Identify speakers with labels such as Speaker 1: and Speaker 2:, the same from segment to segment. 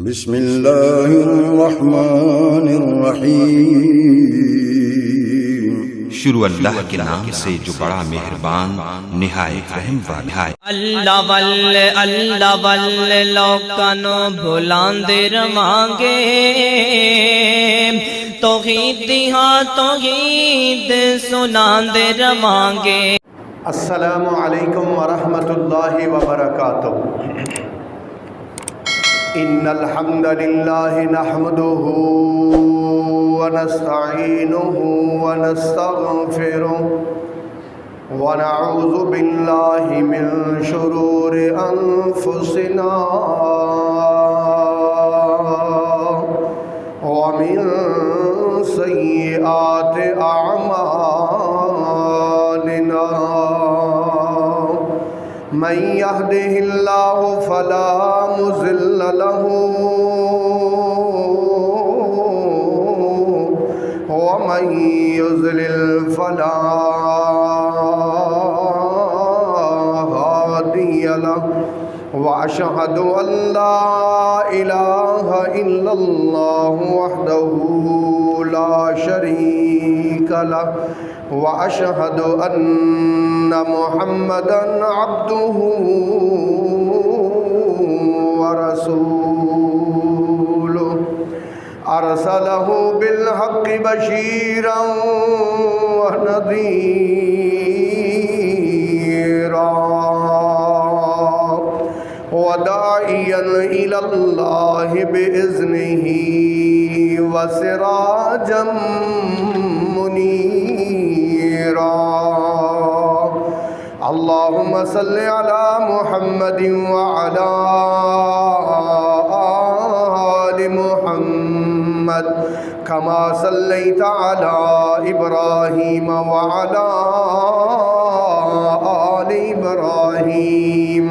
Speaker 1: بسم اللہ الرحمن الرحیم۔
Speaker 2: شروع اللہ کے نام سے جو بڑا مہربان نہایت رحم والا ہے۔
Speaker 3: اللہ واللہ لوکانو بھلاندے رواں گے، توحید ہاں توحید سناندے رواں گے۔
Speaker 4: السلام علیکم ورحمۃ اللہ وبرکاتہ۔ ان الحمد للہ نحمده ونستعینه ونستغفره ونعوذ باللہ من شرور انفسنا ومن سیئات اعمالنا، من يهده الله فلا مضل له ومن يضلل فلا هادي له، وأشهد أن لا إله إلا الله وحده لا شريك له، وأشهد أن محمدًا عبده ورسوله، أرسله بالحق بشيرًا ونذيرًا وداعيًا إلى الله بإذنه وسراجًا منيرًا۔ اللهم صل على محمد وعلى آل محمد كما صليت على إبراهيم وعلى آل إبراهيم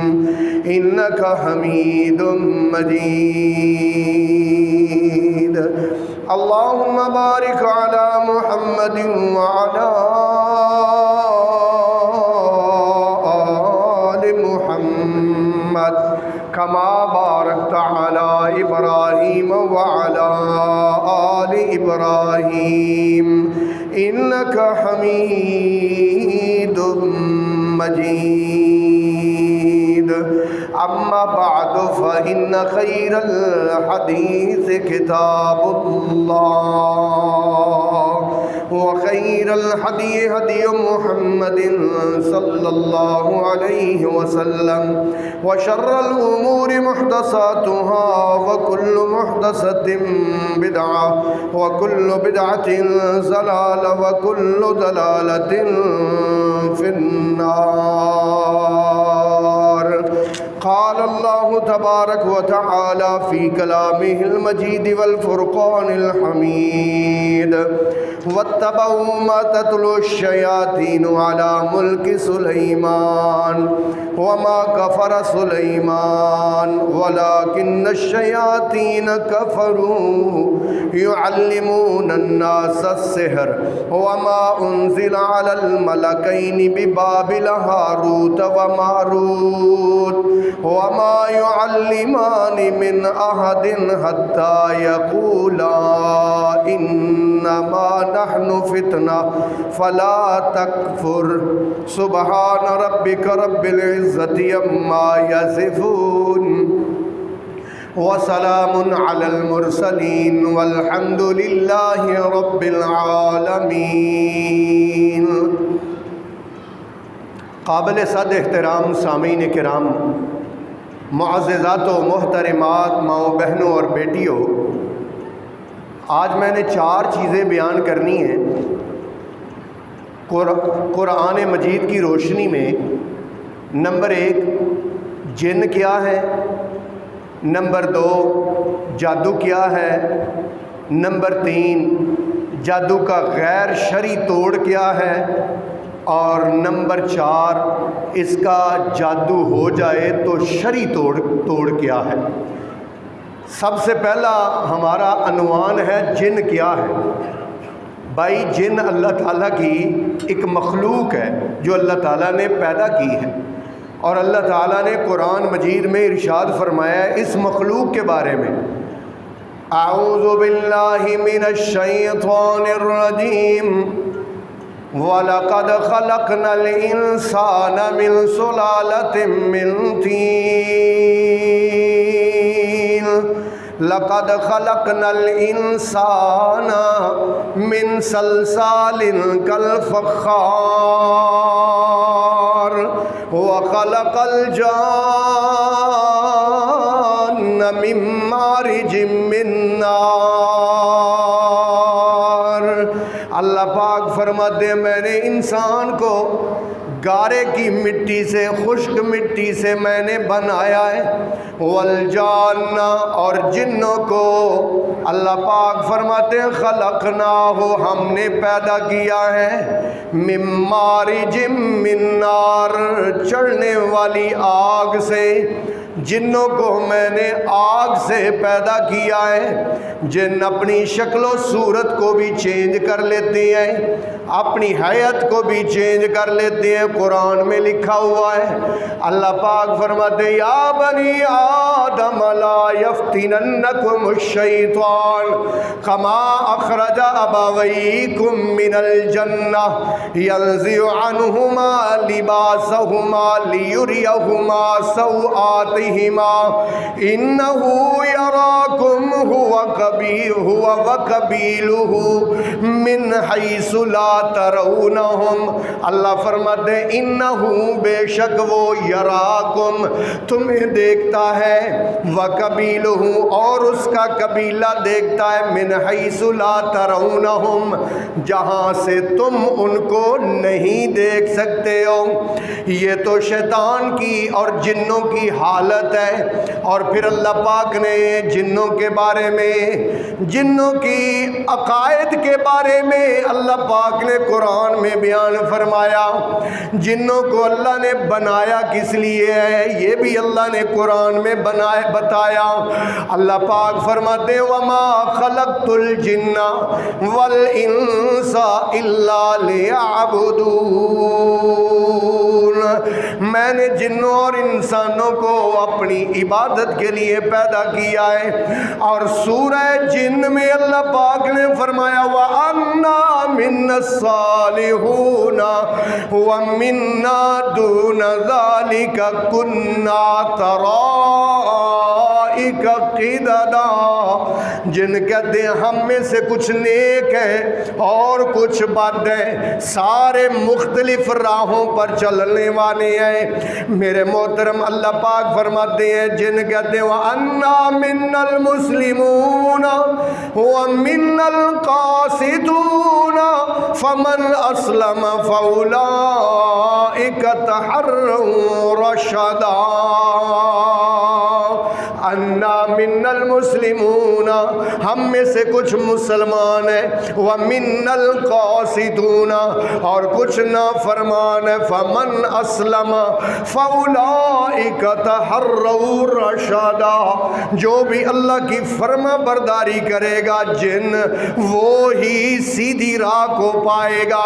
Speaker 4: إنك حميد مجيد۔ اللهم بارك على محمد وعلى آل محمد كما باركت على إبراهيم وعلى آل إبراهيم إنك حميد مجيد۔ أما بعد فإن خير الحديث كتاب الله، وخير الهدي هدي محمد صلى الله عليه وسلم، وشر الأمور محدثاتها، وكل محدثة بدعة، وكل بدعة ضلالة، وكل ضلالة في النار۔ قال الله تبارك وتعالى في كلامه المجيد والفرقان الحميد: واتبعوا ما تتلو الشياطين على ملك سليمان وما كفر سليمان ولكن الشياطين كفروا يعلمون الناس السحر وما أنزل على الملكين ببابل هاروت وماروت وما يعلمان من أحد حتى يقولا إنما نحن فتنة فلا تكفر۔ سبحان ربك رب العزة عما يصفون وسلام على المرسلين والحمد لله رب العالمين۔ قابل صد احترام سامعین کرام، معززات و محترمات، ماؤں بہنوں اور بیٹیوں، آج میں نے 4 چیزیں بیان کرنی ہیں قرآن مجید کی روشنی میں۔ نمبر 1 جن کیا ہے، نمبر 2 جادو کیا ہے، نمبر 3 جادو کا غیر شرعی توڑ کیا ہے، اور نمبر 4 اس کا جادو ہو جائے تو شرعی توڑ کیا ہے۔ سب سے پہلا ہمارا عنوان ہے جن کیا ہے۔ بھائی جن اللہ تعالیٰ کی ایک مخلوق ہے جو اللہ تعالیٰ نے پیدا کی ہے، اور اللہ تعالیٰ نے قرآن مجید میں ارشاد فرمایا ہے اس مخلوق کے بارے میں، اعوذ باللہ من الشیطان الرجیم وَلَقَدْ خَلَقْنَا الْإِنسَانَ مِنْ سُلَالَةٍ مِّنْ طِينٍ لَقَدْ خَلَقْنَا الْإِنسَانَ مِنْ صَلْصَالٍ كَالْفَخَّارِ وَخَلَقَ الْجَانَّ مِنْ مَارِجٍ مِّن نَّارٍ۔ اللہ پاک فرماتے ہیں میں نے انسان کو گارے کی مٹی سے، خشک مٹی سے میں نے بنایا ہے، والجان اور جنوں کو اللہ پاک فرماتے ہیں خلقناہ ہم نے پیدا کیا ہے، من مارج من نار چڑھنے والی آگ سے، جنوں کو میں نے آگ سے پیدا کیا ہے۔ جن اپنی شکل و صورت کو بھی چینج کر لیتے ہیں، اپنی حیت کو بھی چینج کر لیتے ہیں، قرآن میں لکھا ہوا ہے۔ اللہ پاک فرماتے ہیں یا بنی آدم لا یفتننکم الشیطان کما اخرج ابویکم من الجنہ ینزع عنہما لباسہما لیریہما سوآتہما انہ یراکم هو وقبیلہ من حیث لا ترونہم۔ اللہ فرماتے ہیں انہو بے شک وہ یراکم تمہیں دیکھتا ہے، وقبیلہ اور اس کا قبیلہ دیکھتا ہے، من حیث لا ترونہم جہاں سے تم ان کو نہیں دیکھ سکتے ہو۔ یہ تو شیطان کی اور جنوں کی حالت ہے۔ اور پھر اللہ پاک نے جنوں کے بارے میں، جنوں کی عقائد کے بارے میں اللہ پاک نے قرآن میں بیان فرمایا۔ جنوں کو اللہ نے بنایا کس لیے ہے یہ بھی اللہ نے قرآن میں بتایا۔ اللہ پاک فرماتے ہیں وَمَا خَلَقْتُ الْجِنَّ وَالْإِنسَ إِلَّا لِيَعْبُدُونَ، میں نے جنوں اور انسانوں کو اپنی عبادت کے لیے پیدا کیا ہے۔ اور سورہ جن میں اللہ پاک نے فرمایا وَأَنَّا مِنَّا الصَّالِحُونَ وَمِنَّا دُونَ ذَلِكَ كُنَّا طَرَائِقَ قِدَدًا، جن کہتے ہیں ہم میں سے کچھ نیک ہیں اور کچھ بد ہیں، سارے مختلف راہوں پر چلنے والے ہیں۔ میرے محترم اللہ پاک فرماتے ہیں جن کہتے ہیں وَأَنَّا مِنَّا الْمُسْلِمُونَ وَمِنَّا الْقَاسِطُونَ فَمَنْ أَسْلَمَ فَأُولَئِكَ تَحَرَّوْا رَشَدًا۔ انا من المسلمون ہم میں سے کچھ مسلمان ہیں، ومن القاسطون اور کچھ نافرمان ہیں، فمن اسلم فاولئک تحروا رشدا، جو بھی اللہ کی فرما برداری کرے گا جن وہ ہی سیدھی راہ کو پائے گا۔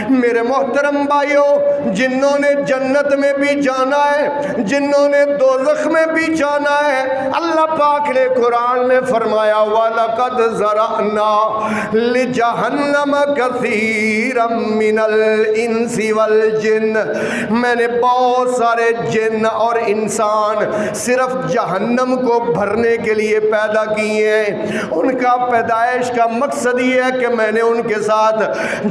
Speaker 4: میرے محترم بھائیوں، جنوں نے جنت میں بھی جانا ہے، جنوں نے دوزخ میں بھی جانا ہے۔ اللہ پاک نے قرآن میں فرمایا وَلَقَدْ ذَرَأْنَا لِجَهَنَّمَ كَثِيرًا مِنَ الْإِنسِ وَالْجِنِّ، میں نے بہت سارے جن اور انسان صرف جہنم کو بھرنے کے لیے پیدا کیے ہیں۔ ان کا پیدائش کا مقصد یہ ہے کہ میں نے ان کے ساتھ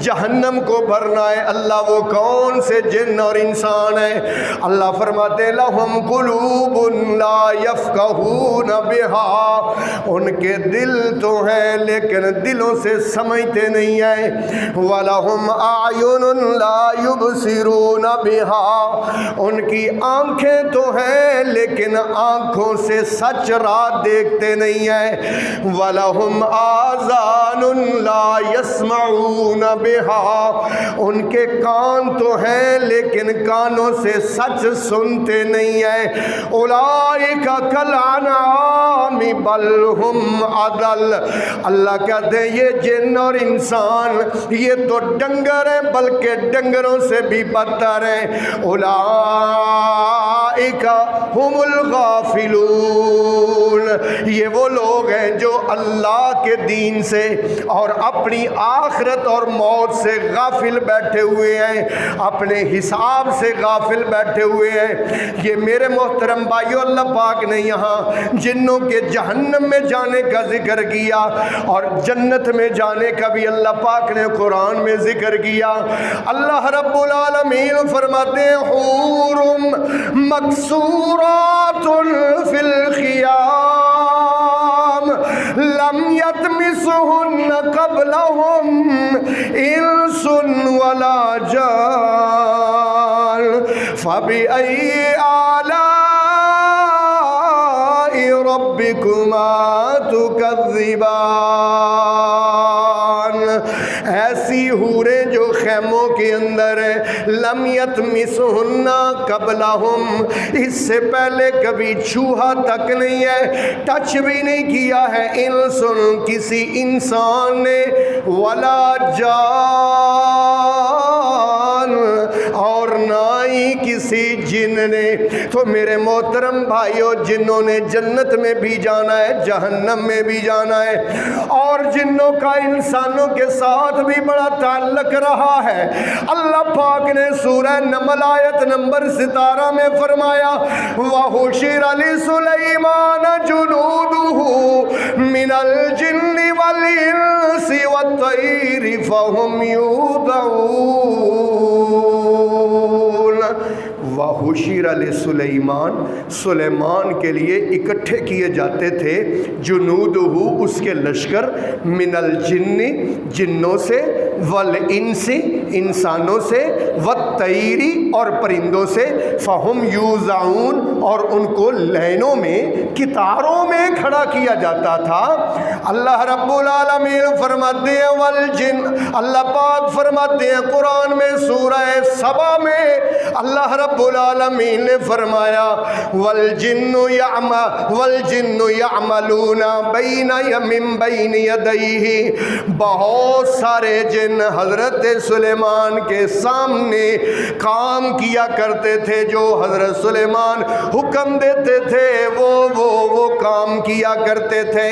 Speaker 4: جہنم کو بھرنا ہے۔ اللہ وہ کون سے جن اور انسان ہیں؟ اللہ فرماتے لَهُمْ قُلُوبٌ لَا يَفْقَهُونَ بِهَا، ان کے دل تو ہیں لیکن دلوں سے سمجھتے نہیں ہیں۔ وَلَهُمْ أَعْيُنٌ لَا يُبْصِرُونَ بِهَا، ان کی آنکھیں تو ہیں لیکن آنکھوں سے سچ راہ دیکھتے نہیں ہیں۔ وَلَهُمْ آذَانٌ لَا يَسْمَعُونَ بِهَا، ان کے کان تو ہیں لیکن کانوں سے سچ سنتے نہیں ہیں۔ أُولَئِكَ كَالْأَنْعَامِ الانعام بل هم اضل۔ اللہ کہتے ہیں یہ جن اور انسان یہ تو ڈنگر ہیں بلکہ ڈنگروں سے بھی بدتر ہیں۔ اولئک هم الغافلون، یہ وہ لوگ ہیں جو اللہ کے دین سے اور اپنی آخرت اور موت سے غافل بیٹھے ہوئے ہیں، اپنے حساب سے غافل بیٹھے ہوئے ہیں۔ یہ میرے محترم بھائیو، اللہ پاک نے یہاں جنوں کے جہنم میں جانے کا ذکر کیا اور جنت میں جانے کا بھی اللہ پاک نے قرآن میں ذکر کیا۔ اللہ رب العالمین فرماتے ہیں حور مقصورات فی الخیام لم یطمثہن قبلہم انس ولا جان فبأي آلاء ربكما تكذبان۔ ایسی حوریں جو خیموں کے اندر ہیں، لم یطمثہن قبلہم، اس سے پہلے کبھی چھوہا تک نہیں ہے، ٹچ بھی نہیں کیا ہے انسن کسی انسان نے، ولا جان اور نہ ہی کسی جن نے۔ تو میرے محترم بھائیوں، جنوں نے جنت میں بھی جانا ہے، جہنم میں بھی جانا ہے، اور جنوں کا انسانوں کے ساتھ بھی بڑا تعلق رہا ہے۔ اللہ پاک نے سورہ نمل آیت نمبر 17 میں فرمایا وَحُشِرَ لِسُلَيْمَانَ جُنُودُهُ مِنَ الْجِنِّ وَالْإِنسِ وَالطَّيْرِ فَهُمْ يُوزَعُونَ۔ وَحُشِرَ لِسُلَيْمَانَ، سلیمان کے لیے اکٹھے کیے جاتے تھے جنودہ، اس کے لشکر، من الجن، جنوں سے، والانس، انسانوں سے، والطیر، اور پرندوں سے، فہم یوزعون، اور ان کو لائنوں میں، کتاروں میں کھڑا کیا جاتا تھا۔ اللہ رب العالمین فرماتے ہیں والجن، اللہ پاک فرماتے ہیں قرآن میں سورہ سبا میں اللہ رب العالمین نے فرمایا والجن یعملون من بین یدیہ، بہت سارے جن حضرت سلیمان کے سامنے کام کیا کرتے تھے، جو حضرت سلیمان حکم دیتے تھے وہ کام کیا کرتے تھے۔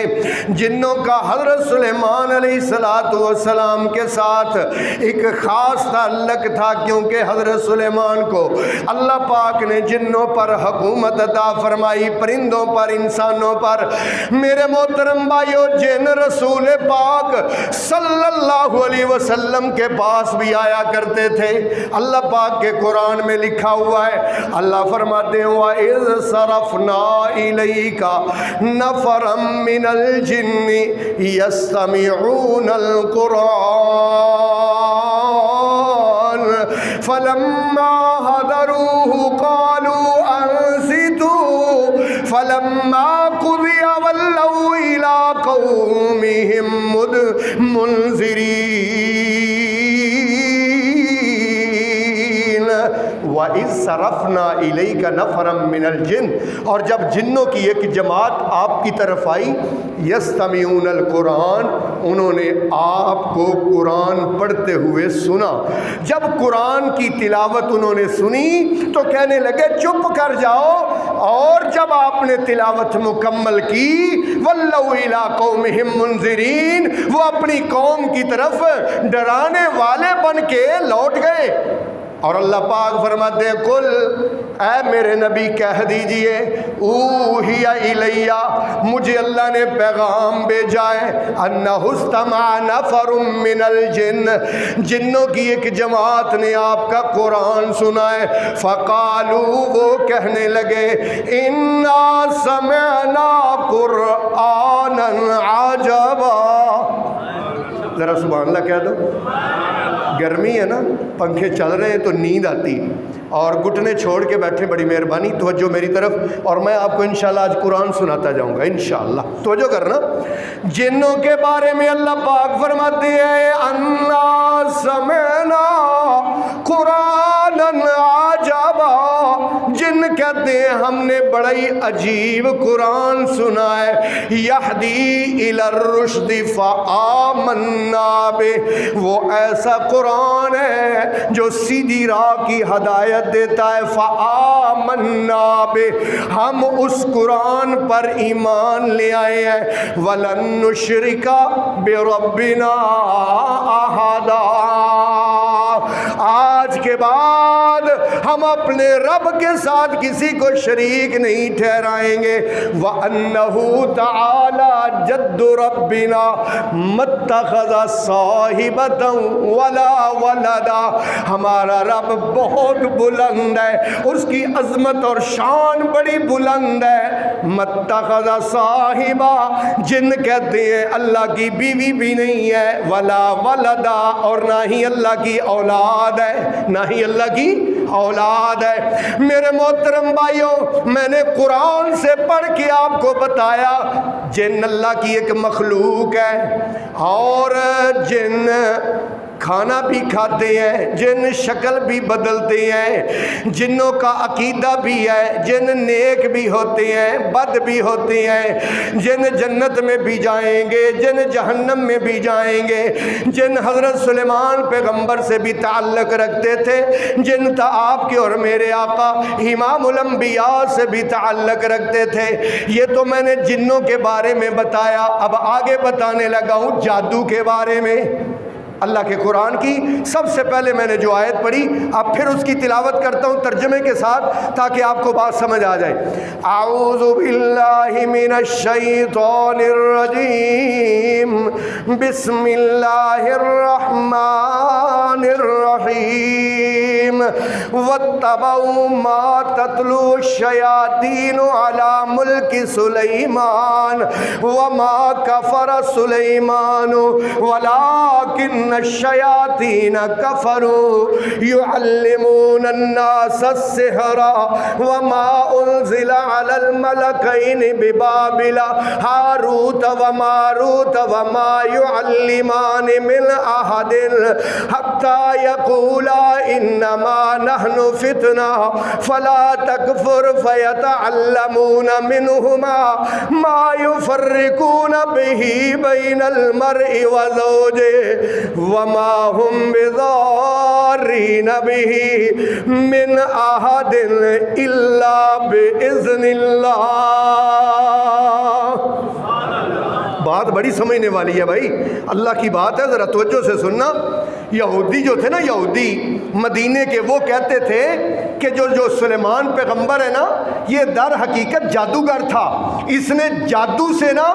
Speaker 4: جنوں کا حضرت سلیمان علیہ السلام کے ساتھ ایک خاص تعلق تھا، کیونکہ حضرت سلیمان کو اللہ پاک نے جنوں پر حکومت عطا فرمائی، پرندوں پر، انسانوں پر۔ میرے محترم بھائیو، جن رسول پاک صلی اللہ علیہ وسلم کے پاس بھی آیا کرتے تھے، اللہ پاک کے قرآن میں لکھا ہوا ہے، اللہ فرماتے ہیں وَإِذْ صَرَفْنَا إِلَيْكَ نَفَرًا مِّنَ الْجِنِّ يَسْتَمِعُونَ الْقُرْآنَ فَلَمَّا حَضَرُوهُ قَالُوا أَنصِتُوا فَلَمَّا قُضِيَ وَلَّوْا إِلَىٰ قَوْمِهِمْ مُنذِرِينَ۔ وَإِذْ صَرَفْنَا إِلَيْكَ نَفَرًا مِّنَ الْجِنِّ، اور جب جنوں کی ایک جماعت آپ کی طرف آئی، یستمعون القرآن، انہوں نے آپ کو قرآن پڑھتے ہوئے سنا۔ جب قرآن کی تلاوت انہوں نے سنی تو کہنے لگے چپ کر جاؤ، اور جب آپ نے تلاوت مکمل کی وَلَّوْا إِلَىٰ قَوْمِهِمْ مُنذِرِينَ، وہ اپنی قوم کی طرف ڈرانے والے بن کے لوٹ گئے۔ اور اللہ پاک فرماتے ہیں قل، اے میرے نبی کہہ دیجئے اوحی الیہ، مجھے اللہ نے پیغام بھیجا ہے انہ استمع نفر من الجن، جنوں کی ایک جماعت نے آپ کا قرآن سنا ہے، فقالوا، وہ کہنے لگے انا سمعنا قرآنا عجبا۔ ذرا سبحان اللہ کہہ دو۔ گرمی ہے نا، پنکھے چل رہے ہیں تو نیند آتی، اور گھٹنے چھوڑ کے بیٹھے، بڑی مہربانی توجہ میری طرف، اور میں آپ کو انشاءاللہ آج قرآن سناتا جاؤں گا انشاءاللہ، توجہ کرنا۔ جنوں کے بارے میں اللہ پاک فرماتے ہیں انا سمعنا قرآنا عجبا، جن کہتے ہیں ہم نے بڑا ہی عجیب قرآن سنا ہے، یہدی الی الرشد فآمنا بہ، وہ ایسا قرآن ہے جو سیدھی راہ کی ہدایت دیتا ہے، فآمنا بہ، ہم اس قرآن پر ایمان لے آئے ہیں، ولن نشرک بربنا احدا، آج کے بعد ہم اپنے رب کے ساتھ کسی کو شریک نہیں ٹھہرائیں گے، وَأَنَّهُ تَعَالَى جَدُّ رَبِّنَا مَتَّخَذَ صَاحِبَةً وَلَا وَلَدًا، ہمارا رب بہت بلند ہے، اس کی عظمت اور شان بڑی بلند ہے، مَتَّخَذَ صَاحِبًا، جن کہتے ہیں اللہ کی بیوی بھی نہیں ہے، وَلَا وَلَدًا، اور نہ ہی اللہ کی اولاد ہے، نہ ہی اللہ کی اولاد ہے۔ میرے محترم بھائیوں، میں نے قرآن سے پڑھ کے آپ کو بتایا جن اللہ کی ایک مخلوق ہے، اور جن کھانا بھی کھاتے ہیں، جن شکل بھی بدلتے ہیں، جنوں کا عقیدہ بھی ہے، جن نیک بھی ہوتے ہیں، بد بھی ہوتے ہیں، جن جنت میں بھی جائیں گے، جن جہنم میں بھی جائیں گے، جن حضرت سلیمان پیغمبر سے بھی تعلق رکھتے تھے، جن تھا آپ کے اور میرے آقا امام الانبیاء سے بھی تعلق رکھتے تھے۔ یہ تو میں نے جنوں کے بارے میں بتایا، اب آگے بتانے لگا ہوں جادو کے بارے میں۔ اللہ کے قرآن کی سب سے پہلے میں نے جو آیت پڑھی، اب پھر اس کی تلاوت کرتا ہوں ترجمے کے ساتھ تاکہ آپ کو بات سمجھ آ جائے۔ اعوذ باللہ من الشیطان الرجیم، بسم اللہ الرحمن الرحیم، واتبعوا ما تتلو الشیاطین علی ملک سلیمان وما کفر سلیمان ولکن الشیاطین کفروا یعلمون الناس السحر وما انزل علی الملکین ببابل ہاروت وماروت وما یعلمان من احد حتی یقولا انما نحن فتنہ فلا تکفر فیتعلمون منہما ما یفرقون به بین المرء وزوجه وما هم بضارین به من احد الا باذن اللہ۔ بات بڑی سمجھنے والی ہے بھائی، اللہ کی بات ہے، ذرا توجہ سے سننا۔ یہودی جو تھے نا، یہودی مدینے کے، وہ کہتے تھے کہ جو سلیمان پیغمبر ہے نا، یہ در حقیقت جادوگر تھا، اس نے جادو سے نا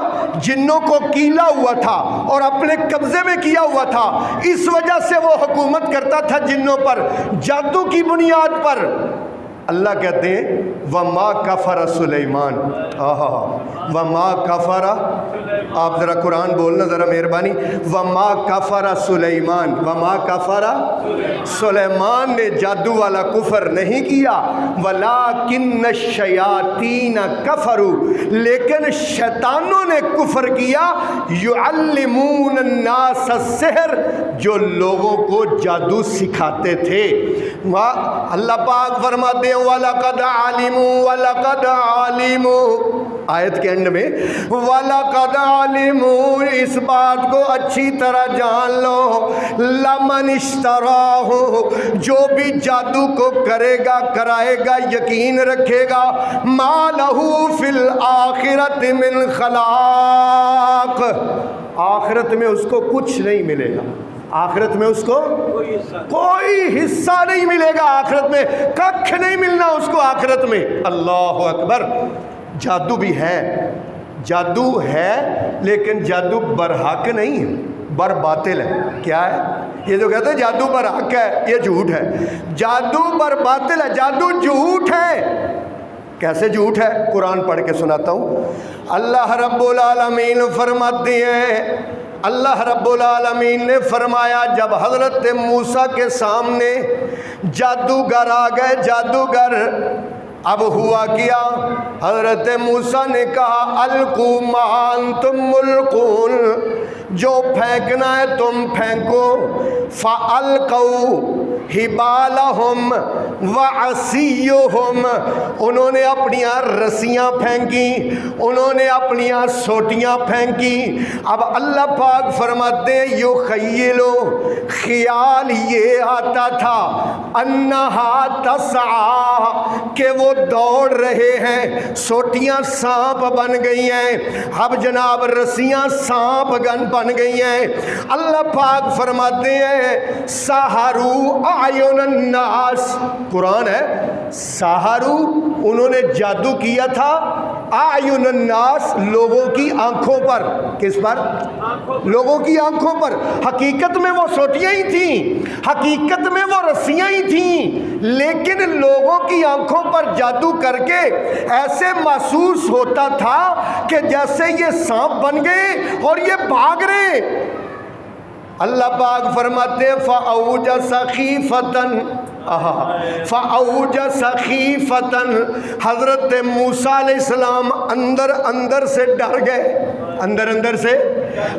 Speaker 4: جنوں کو کیلا ہوا تھا اور اپنے قبضے میں کیا ہوا تھا، اس وجہ سے وہ حکومت کرتا تھا جنوں پر، جادو کی بنیاد پر۔ اللہ کہتے ہیں وما کفر سلیمان، وما کفر، آپ ذرا قرآن بولنا ذرا مہربانی، وما کفر سلیمان، وما کفر سلیمان نے جادو والا کفر نہیں کیا، ولکن الشیاطین کفروا، لیکن شیطانوں نے کفر کیا، یعلمون الناس السحر، جو لوگوں کو جادو سکھاتے تھے۔ اللہ پاک فرماتے ہیں وَلَقَدْ عَلِمُوا وَلَقَدْ عَلِمُوا، آیت کے اینڈ میں وَلَقَدْ عَلِمُوا، اس بات کو اچھی طرح جان لو، لَمَنِ اشْتَرَاهُ، جو بھی جادو کو کرے گا، کرائے گا، یقین رکھے گا، مَا لَهُ فِي الْآخِرَةِ مِنْ خَلَاقٍ، آخرت میں اس کو کچھ نہیں ملے گا، آخرت میں اس کو کوئی حصہ نہیں ملے گا، آخرت میں کچھ نہیں ملنا اس کو آخرت میں۔ اللہ اکبر۔ جادو بھی ہے، جادو ہے، لیکن جادو برحق نہیں ہے، بر باطل ہے۔ کیا ہے یہ جو کہتے ہیں جادو برحق ہے، یہ جھوٹ ہے۔ جادو بر باطل ہے، جادو جھوٹ ہے۔ کیسے جھوٹ ہے؟ قرآن پڑھ کے سناتا ہوں۔ اللہ رب العالمین فرماتے ہیں، اللہ رب العالمین نے فرمایا جب حضرت موسیٰ کے سامنے جادوگر آ گئے، جادوگر، اب ہوا کیا؟ حضرت موسیٰ نے کہا القوا ما انتم ملقون، جو پھینکنا ہے تم پھینکو، فالقوا حبالہم، وعصیہم، انہوں نے اپنی رسیاں پھینکی، انہوں نے اپنی سوٹیاں پھینکی۔ اب اللہ پاک فرماتے ہیں یخیلو، خیال یہ آتا تھا، انہا تسعی، کہ وہ دوڑ رہے ہیں، سوٹیاں سانپ بن گئی ہیں، اب جناب رسیاں سانپ بن گئی ہیں۔ اللہ پاک فرماتے ہیں سحرو اعین الناس، قرآن ہے، سحرو، انہوں نے جادو کیا تھا، اعین الناس، لوگوں کی آنکھوں پر۔ کس پر؟ لوگوں کی آنکھوں پر۔ حقیقت میں وہ سوٹیاں ہی تھیں، حقیقت میں وہ رسیاں ہی تھیں، لیکن لوگوں کی آنکھوں پر جادو کر کے ایسے محسوس ہوتا تھا کہ جیسے یہ سانپ بن گئے اور یہ بھاگ رہے۔ اللہ پاک فرماتے ہیں فَأَوْجَسَ خِيفَةً، فَأَوْجَسَ خِيفَةً، حضرت موسیٰ علیہ السلام اندر سے ڈر گئے، اندر سے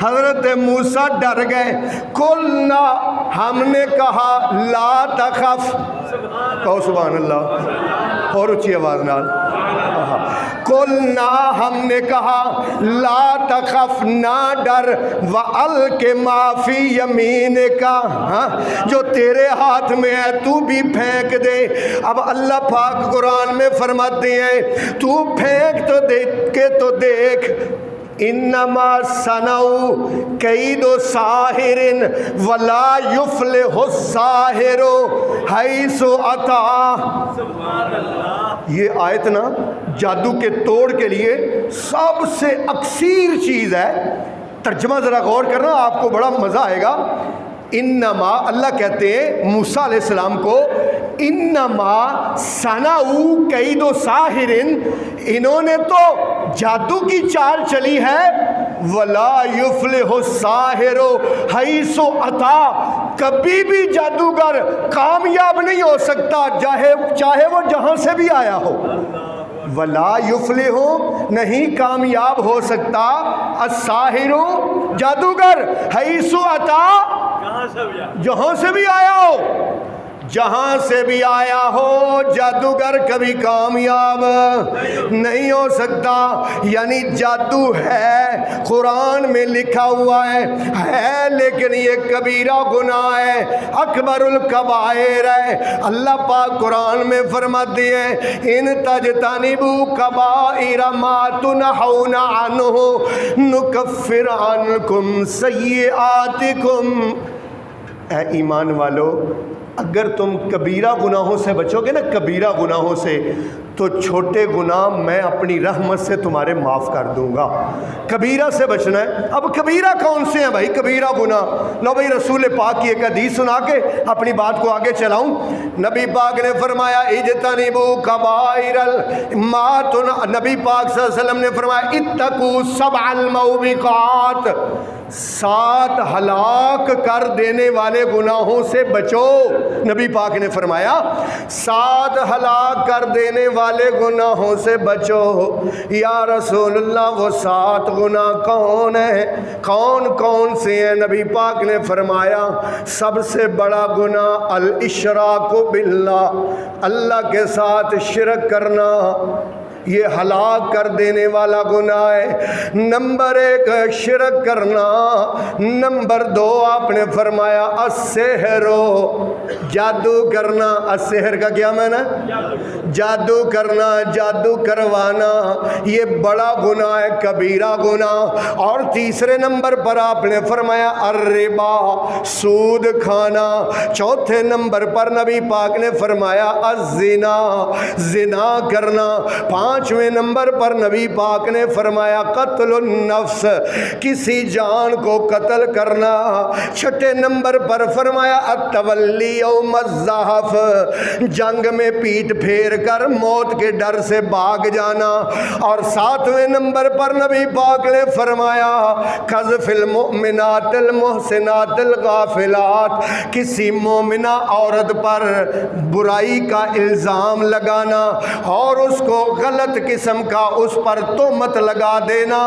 Speaker 4: حضرت موسیٰ ڈر گئے۔ قُلْنَا، ہم نے کہا، لا تخف، کہو سبحان اللہ اور اچھی آواز نال، قُلْنَا، ہم نے کہا، لا تخف، نہ ڈر، وَأَلْقِ مَا فِي يَمِينِكَ، جو تیرے ہاتھ میں ہے تو بھی پھینک دے۔ اب اللہ پاک قرآن میں فرماتے ہیں تو پھینک تو دیکھ کے تو دیکھ، انما صنعوا کید ساحر ولا یفلح الساحر حیث اتی۔ یہ آیت نا جادو کے توڑ کے لیے سب سے اکثیر چیز ہے۔ ترجمہ ذرا غور کرنا، آپ کو بڑا مزہ آئے گا۔ انما، اللہ کہتے ہیں موسیٰ علیہ السلام کو، انما صنعوا کید ساحر، انہوں نے تو جادو کی چال چلی ہے، ولا یفلح الساحر حیث اتی، کبھی بھی جادوگر کامیاب نہیں ہو سکتا چاہے وہ جہاں سے بھی آیا ہو۔ ولا یفلح، نہیں کامیاب ہو سکتا، الساحر، جادوگر، حیث اتی، جہاں سے بھی آیا ہو، جہاں سے بھی آیا ہو، جادوگر کبھی کامیاب نہیں ہو سکتا۔ یعنی جادو ہے، قرآن میں لکھا ہوا ہے، لیکن یہ کبیرہ گناہ ہے، اکبر الکبائر ہے۔ اللہ پاک قرآن میں فرماتے ہیں ان تجتنبوا کبائر ما تنہون عنہ نکفر عنکم سیئاتکم۔ اے ایمان والو، اگر تم کبیرہ گناہوں سے بچو گے نا، کبیرہ گناہوں سے، تو چھوٹے گناہ میں اپنی رحمت سے تمہارے معاف کر دوں گا۔ کبیرہ سے بچنا ہے۔ اب کبیرہ کون سے ہیں بھائی؟ کبیرہ گناہ، لو بھائی رسول پاک کی ایک حدیث سنا کے اپنی بات کو آگے چلاؤں۔ نبی پاک نے فرمایا اجتنبوا کبائر ما، نبی پاک صلی اللہ علیہ وسلم نے فرمایا اتقوا سبع الموبقات، 7 ہلاک کر دینے والے گناہوں سے بچو۔ نبی پاک نے فرمایا 7 ہلاک کر دینے والے گناہوں سے بچو۔ یا رسول اللہ وہ 7 گناہ کون ہیں؟ کون کون سے ہیں؟ نبی پاک نے فرمایا سب سے بڑا گناہ الاشراک باللہ، اللہ کے ساتھ شرک کرنا، یہ ہلاک کر دینے والا گناہ ہے۔ نمبر 1 شرک کرنا، نمبر 2 آپ نے فرمایا السحر، جادو کرنا۔ السحر کا کیا معنی؟ جادو کرنا، جادو کروانا، یہ بڑا گناہ ہے، کبیرہ گناہ۔ اور تیسرے نمبر پر آپ نے فرمایا الربا، سود کھانا۔ چوتھے نمبر پر نبی پاک نے فرمایا الزنا، زنا کرنا۔ 5ویں نمبر پر نبی پاک نے فرمایا قتل النفس، کسی جان کو قتل کرنا۔ 6 نمبر پر فرمایا التولی یوم الزحف، جنگ میں پیٹ پھیر کر موت کے ڈر سے بھاگ جانا۔ اور 7ویں نمبر پر نبی پاک نے فرمایا قذف المؤمنات المحسنات الغافلات، کسی مومنہ عورت پر برائی کا الزام لگانا اور اس کو غلط غلط قسم کا اس پر تہمت لگا دینا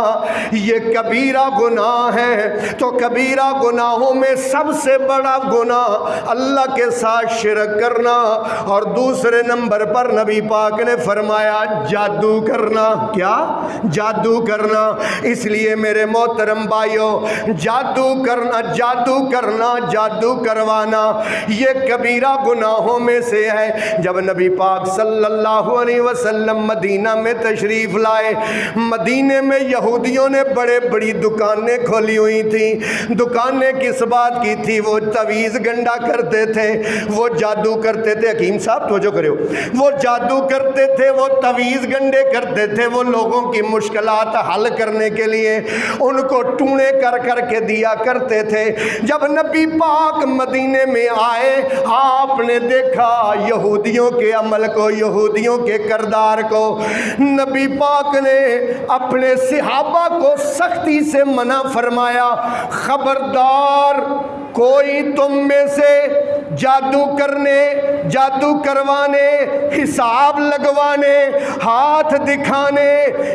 Speaker 4: یہ کبیرہ گناہ ہے۔ تو کبیرہ گناہوں میں سب سے بڑا گناہ اللہ کے ساتھ شرک کرنا، اور دوسرے نمبر پر نبی پاک نے فرمایا جادو کرنا۔ کیا؟ جادو کرنا۔ اس لیے میرے محترم بھائیوں، جادو کرنا، جادو کروانا یہ کبیرہ گناہوں میں سے ہے۔ جب نبی پاک صلی اللہ علیہ وسلم مدینہ میں تشریف لائے، مدینے میں یہودیوں نے بڑے بڑی دکانیں کھولی ہوئی تھیں۔ دکانیں کس بات کی تھی؟ وہ تعویذ گنڈا کرتے تھے، وہ جادو کرتے تھے۔ حکیم صاحب توجہ کرو، وہ جادو کرتے تھے، وہ تعویذ گنڈے کرتے تھے، وہ لوگوں کی مشکلات حل کرنے کے لیے ان کو ٹونے کر کر کے دیا کرتے تھے۔ جب نبی پاک مدینے میں آئے، آپ نے دیکھا یہودیوں کے عمل کو، یہودیوں کے کردار کو۔ نبی پاک نے اپنے صحابہ کو سختی سے منع فرمایا، خبردار کوئی تم میں سے جادو کرنے، جادو کروانے، حساب لگوانے، ہاتھ دکھانے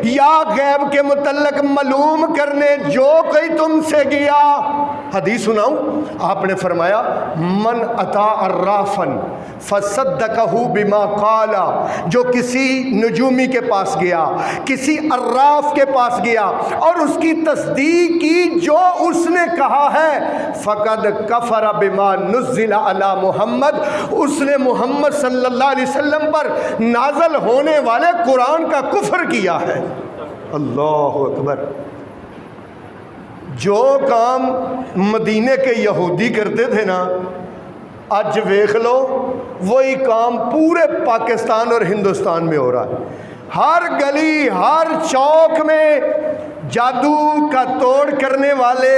Speaker 4: یا غیب کے متعلق معلوم کرنے جو کوئی تم سے گیا۔ حدیث سناؤں؟ آپ نے فرمایا من اتا عرافن فصدقہ بما قال، جو کسی نجومی کے پاس گیا، کسی عراف کے پاس گیا اور اس کی تصدیق کی جو اس نے کہا ہے، فقد کفر بما نزل علی محمد، اس نے محمد صلی اللہ علیہ وسلم پر نازل ہونے والے قرآن کا کفر کیا ہے۔ اللہ اکبر۔ جو کام مدینے کے یہودی کرتے تھے نا، آج ویکھ لو وہی کام پورے پاکستان اور ہندوستان میں ہو رہا ہے۔ ہر گلی، ہر چوک میں جادو کا توڑ کرنے والے،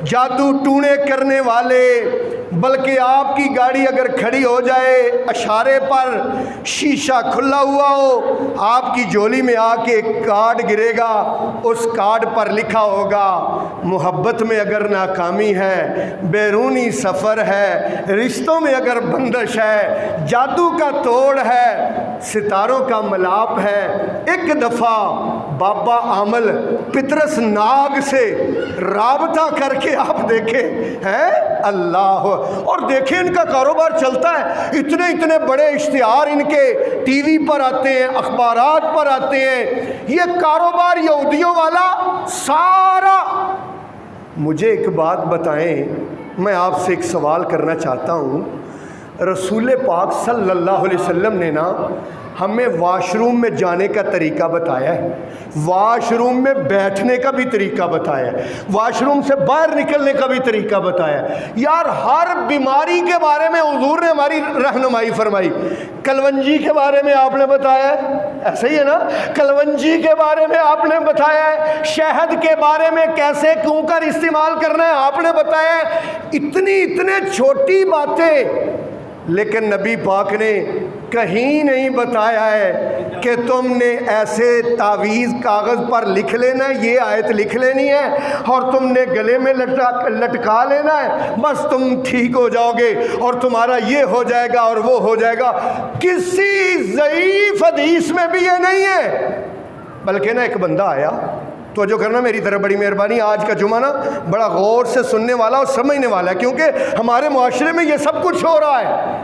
Speaker 4: جادو ٹونے کرنے والے، بلکہ آپ کی گاڑی اگر کھڑی ہو جائے اشارے پر، شیشہ کھلا ہوا ہو، آپ کی جولی میں آ کے کارڈ گرے گا، اس کارڈ پر لکھا ہوگا محبت میں اگر ناکامی ہے، بیرونی سفر ہے، رشتوں میں اگر بندش ہے، جادو کا توڑ ہے، ستاروں کا ملاپ ہے۔ ایک دفعہ بابا عامل پطرس ناگ سے رابطہ کر کے آپ دیکھیں، ہیں اللہ، اور دیکھیں ان کا کاروبار چلتا ہے، اتنے اتنے بڑے اشتہار ان کے ٹی وی پر آتے ہیں، اخبارات پر آتے ہیں، یہ کاروبار یہودیوں والا سارا۔ مجھے ایک بات بتائیں، میں آپ سے ایک سوال کرنا چاہتا ہوں۔ رسول پاک صلی اللہ علیہ وسلم نے نا ہمیں واش روم میں جانے کا طریقہ بتایا ہے، واش روم میں بیٹھنے کا بھی طریقہ بتایا ہے، واش روم سے باہر نکلنے کا بھی طریقہ بتایا ہے۔ یار ہر بیماری کے بارے میں حضور نے ہماری رہنمائی فرمائی۔ کلونجی کے بارے میں آپ نے بتایا ہے، ایسا ہی ہے نا، کلونجی کے بارے میں آپ نے بتایا ہے، شہد کے بارے میں کیسے کیوں کر استعمال کرنا ہے آپ نے بتایا ہے۔ اتنی چھوٹی باتیں، لیکن نبی پاک نے کہیں نہیں بتایا ہے کہ تم نے ایسے تعویذ کاغذ پر لکھ لینا ہے، یہ آیت لکھ لینی ہے اور تم نے گلے میں لٹکا لینا ہے، بس تم ٹھیک ہو جاؤ گے اور تمہارا یہ ہو جائے گا اور وہ ہو جائے گا۔ کسی ضعیف حدیث میں بھی یہ نہیں ہے۔ بلکہ نا ایک بندہ آیا، تو جو کرنا میری طرف بڑی مہربانی، آج کا جمعہ نا بڑا غور سے سننے والا اور سمجھنے والا ہے، کیونکہ ہمارے معاشرے میں یہ سب کچھ ہو رہا ہے۔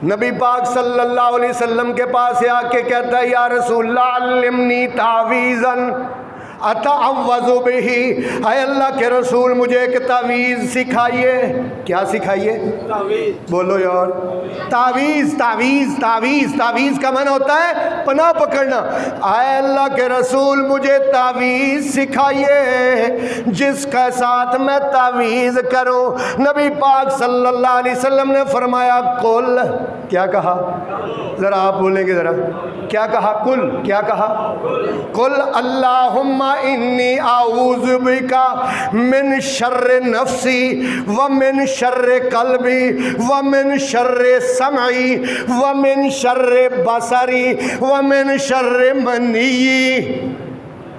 Speaker 4: نبی پاک صلی اللہ علیہ وسلم کے پاس آ کے کہتا ہے یا رسول اللہ علمنی تعویذاً اتعوذ بہ، اے اللہ کے رسول مجھے ایک تعویذ سکھائیے۔ کیا سکھائیے؟ بولو یار، تعویذ تعویذ تعویذ تعویذ کا معنی ہوتا ہے پناہ پکڑنا۔ اے اللہ کے رسول مجھے تعویذ سکھائیے جس کے ساتھ میں تعویذ کروں۔ نبی پاک صلی اللہ علیہ وسلم نے فرمایا قل، کیا کہا؟ ذرا آپ بولیں گے ذرا، کیا کہا؟ قل، کیا کہا؟ قل اللہم انی اعوذ بک من شر نفسی ومن شر قلبی ومن شر سمعی ومن شر بصری ومن شر منی۔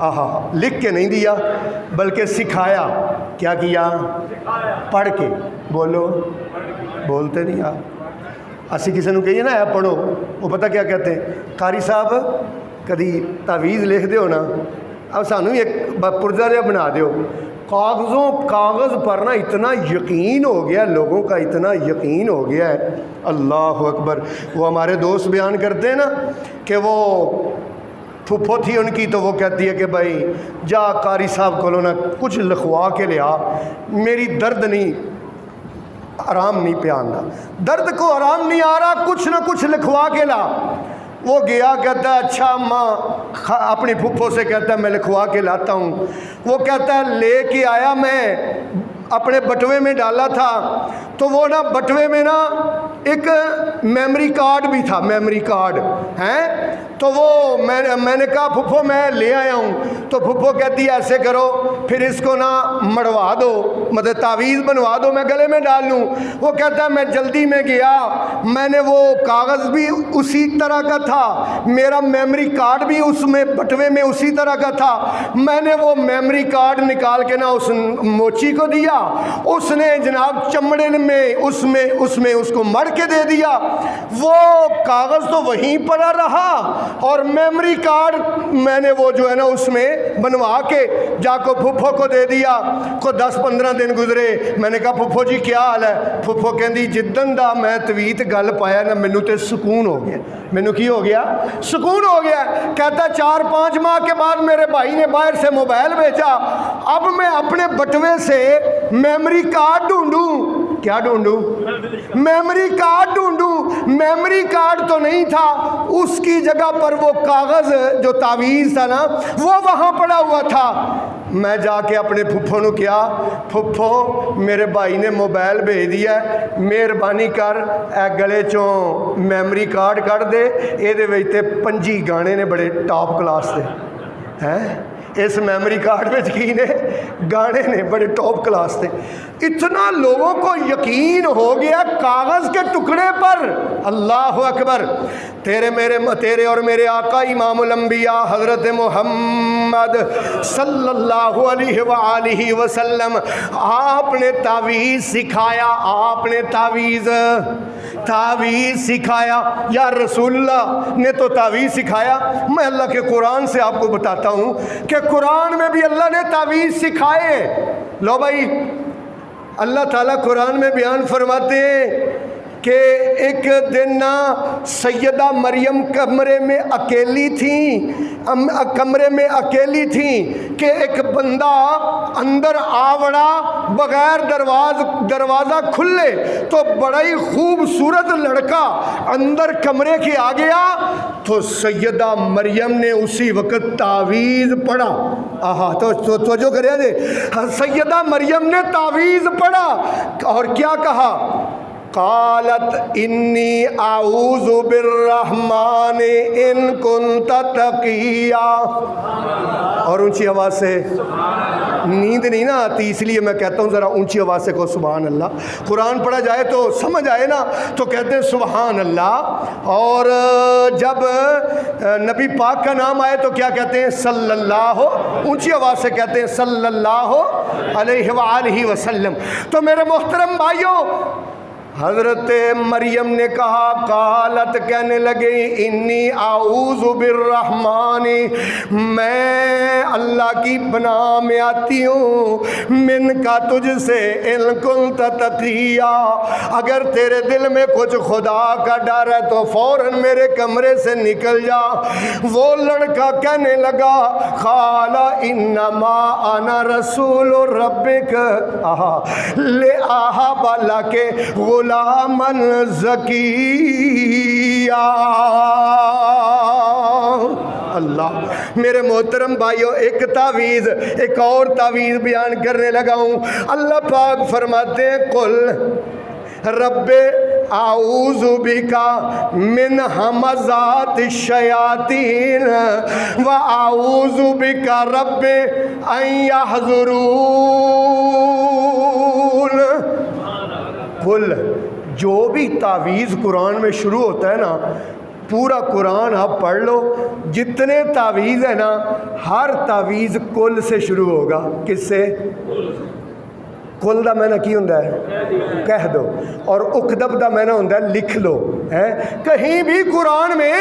Speaker 4: آہا، لکھ کے نہیں دیا بلکہ سکھایا۔ کیا کیا؟ پڑھ کے۔ بولو، بولتے نہیں آپ۔ اسی کسی نے کہیے نا آپ پڑھو، وہ پتہ کیا کہتے ہیں؟ قاری صاحب کدی تعویذ لکھ دیو نا، اب سانو بھی ایک پرزہ جہا بنا دیو، کاغذ پر نا اتنا یقین ہو گیا لوگوں کا، اتنا یقین ہو گیا ہے، اللہ اکبر۔ وہ ہمارے دوست بیان کرتے ہیں نا کہ وہ پھپھو تھی ان کی، تو وہ کہتی ہے کہ بھائی جا قاری صاحب کو نا کچھ لکھوا کے لیا، میری درد نہیں آرام نہیں پہ آندا، درد کو آرام نہیں آ رہا، کچھ نہ کچھ لکھوا کے لا۔ وہ گیا، کہتا ہے اچھا ماں، اپنی پھپھو سے کہتا ہے میں لکھوا کے لاتا ہوں۔ وہ کہتا ہے لے کے آیا، میں اپنے بٹوے میں ڈالا تھا، تو وہ نا بٹوے میں نا ایک میموری کارڈ بھی تھا، میموری کارڈ ہیں، تو وہ میں نے کہا پھپھو میں لے آیا ہوں، تو پھپھو کہتی ہے ایسے کرو پھر اس کو نا مڑوا دو، مطلب تعویذ بنوا دو، میں گلے میں ڈال لوں۔ وہ کہتا ہے میں جلدی میں گیا، میں نے وہ کاغذ بھی اسی طرح کا تھا، میرا میموری کارڈ بھی اس میں بٹوے میں اسی طرح کا تھا، میں نے وہ میموری کارڈ نکال کے نا اس موچی کو دیا، اس نے جناب چمڑے میں اس کو مڑ کے دے دیا، وہ کاغذ تو وہیں پڑا رہا اور میموری کارڈ میں نے وہ جو ہے نا اس میں بنوا کے جا کو پھپھو کو دے دیا۔ کو 10-15 دن گزرے، میں نے کہا پھپھو جی کیا حال ہے؟ پھپھو کہندی جدن دا میں تویت گل پایا نا مینوں تے سکون ہو گیا، مینوں کی ہو گیا؟ سکون ہو گیا۔ کہتا 4-5 ماہ کے بعد میرے بھائی نے باہر سے موبائل بھیجا، اب میں اپنے بٹوے سے میموری کارڈ ڈھونڈوں، کیا ڈھونڈوں؟ میموری کارڈ ڈھونڈوں، میموری کارڈ تو نہیں تھا، اس کی جگہ پر وہ کاغذ جو تعویذ تھا نا وہ وہاں پڑا ہوا تھا۔ میں جا کے اپنے پھپھو نو کیا، پھپھو میرے بھائی نے موبائل بھیج دیا ہے، مہربانی کر اے گلے چوں میموری کارڈ کر دے، یہ دے وچ تے 25 گانے نے بڑے ٹاپ کلاس دے ہیں، اس میموری کارڈ میں کی نے گانے نے بڑے ٹاپ کلاس تھے۔ اتنا لوگوں کو یقین ہو گیا کاغذ کے ٹکڑے پر، اللہ اکبر۔ تیرے اور میرے آقا امام الانبیاء حضرت محمد صلی اللہ علیہ وآلہ وسلم، آپ نے تعویذ سکھایا، آپ نے تعویذ سکھایا، یا رسول اللہ نے تو تعویذ سکھایا۔ میں اللہ کے قرآن سے آپ کو بتاتا ہوں کہ قرآن میں بھی اللہ نے تعویذ سکھائے۔ لو بھائی، اللہ تعالیٰ قرآن میں بیان فرماتے ہیں کہ ایک دن نا سیدہ مریم کمرے میں اکیلی تھیں کہ ایک بندہ اندر آوڑا بغیر دروازہ کھلے، تو بڑا ہی خوبصورت لڑکا اندر کمرے کے آ گیا، تو سیدہ مریم نے اسی وقت تعویذ پڑھا۔ تو توجہ کرے دے، سیدہ مریم نے تعویذ پڑھا اور کیا کہا؟ قالت انی اعوذ بالرحمن ان کنت تقیا، اور اونچی آواز سے، نیند نہیں نا آتی اس لیے میں کہتا ہوں ذرا اونچی آواز سے کو سبحان اللہ۔ قرآن پڑھا جائے تو سمجھ آئے نا تو کہتے ہیں سبحان اللہ، اور جب نبی پاک کا نام آئے تو کیا کہتے ہیں؟ صلی اللہ، اونچی آواز سے کہتے ہیں صلی اللہ علیہ وآلہ وسلم۔ تو میرے محترم بھائیوں، حضرت مریم نے کہا، قالت کہنے لگے، انی اعوذ بالرحمن، میں اللہ کی پناہ میں آتی ہوں، من کا تجھ سے، ان کنت تقیا، اگر تیرے دل میں کچھ خدا کا ڈر ہے تو فوراً میرے کمرے سے نکل جا۔ وہ لڑکا کہنے لگا، قال انما انا رسول ربک لے بالا کے غلامن زکیہ۔ اللہ، میرے محترم بھائیو، ایک تعویذ، ایک اور تعویذ بیان کرنے لگا ہوں۔ اللہ پاک فرماتے ہیں، قل رب اعوذ بکا من ہمزات الشیاطین و اعوذ بکا رب ان یحضرون۔ کل جو بھی تعویذ قرآن میں شروع ہوتا ہے نا، پورا قرآن آپ پڑھ لو، جتنے تعویذ ہیں نا، ہر تعویذ کل سے شروع ہوگا۔ کس سے؟ کل دا معنی کی ہوتا ہے کہہ دو، اور اکدب دا معنی ہوتا ہے لکھ لو. کہیں بھی قرآن میں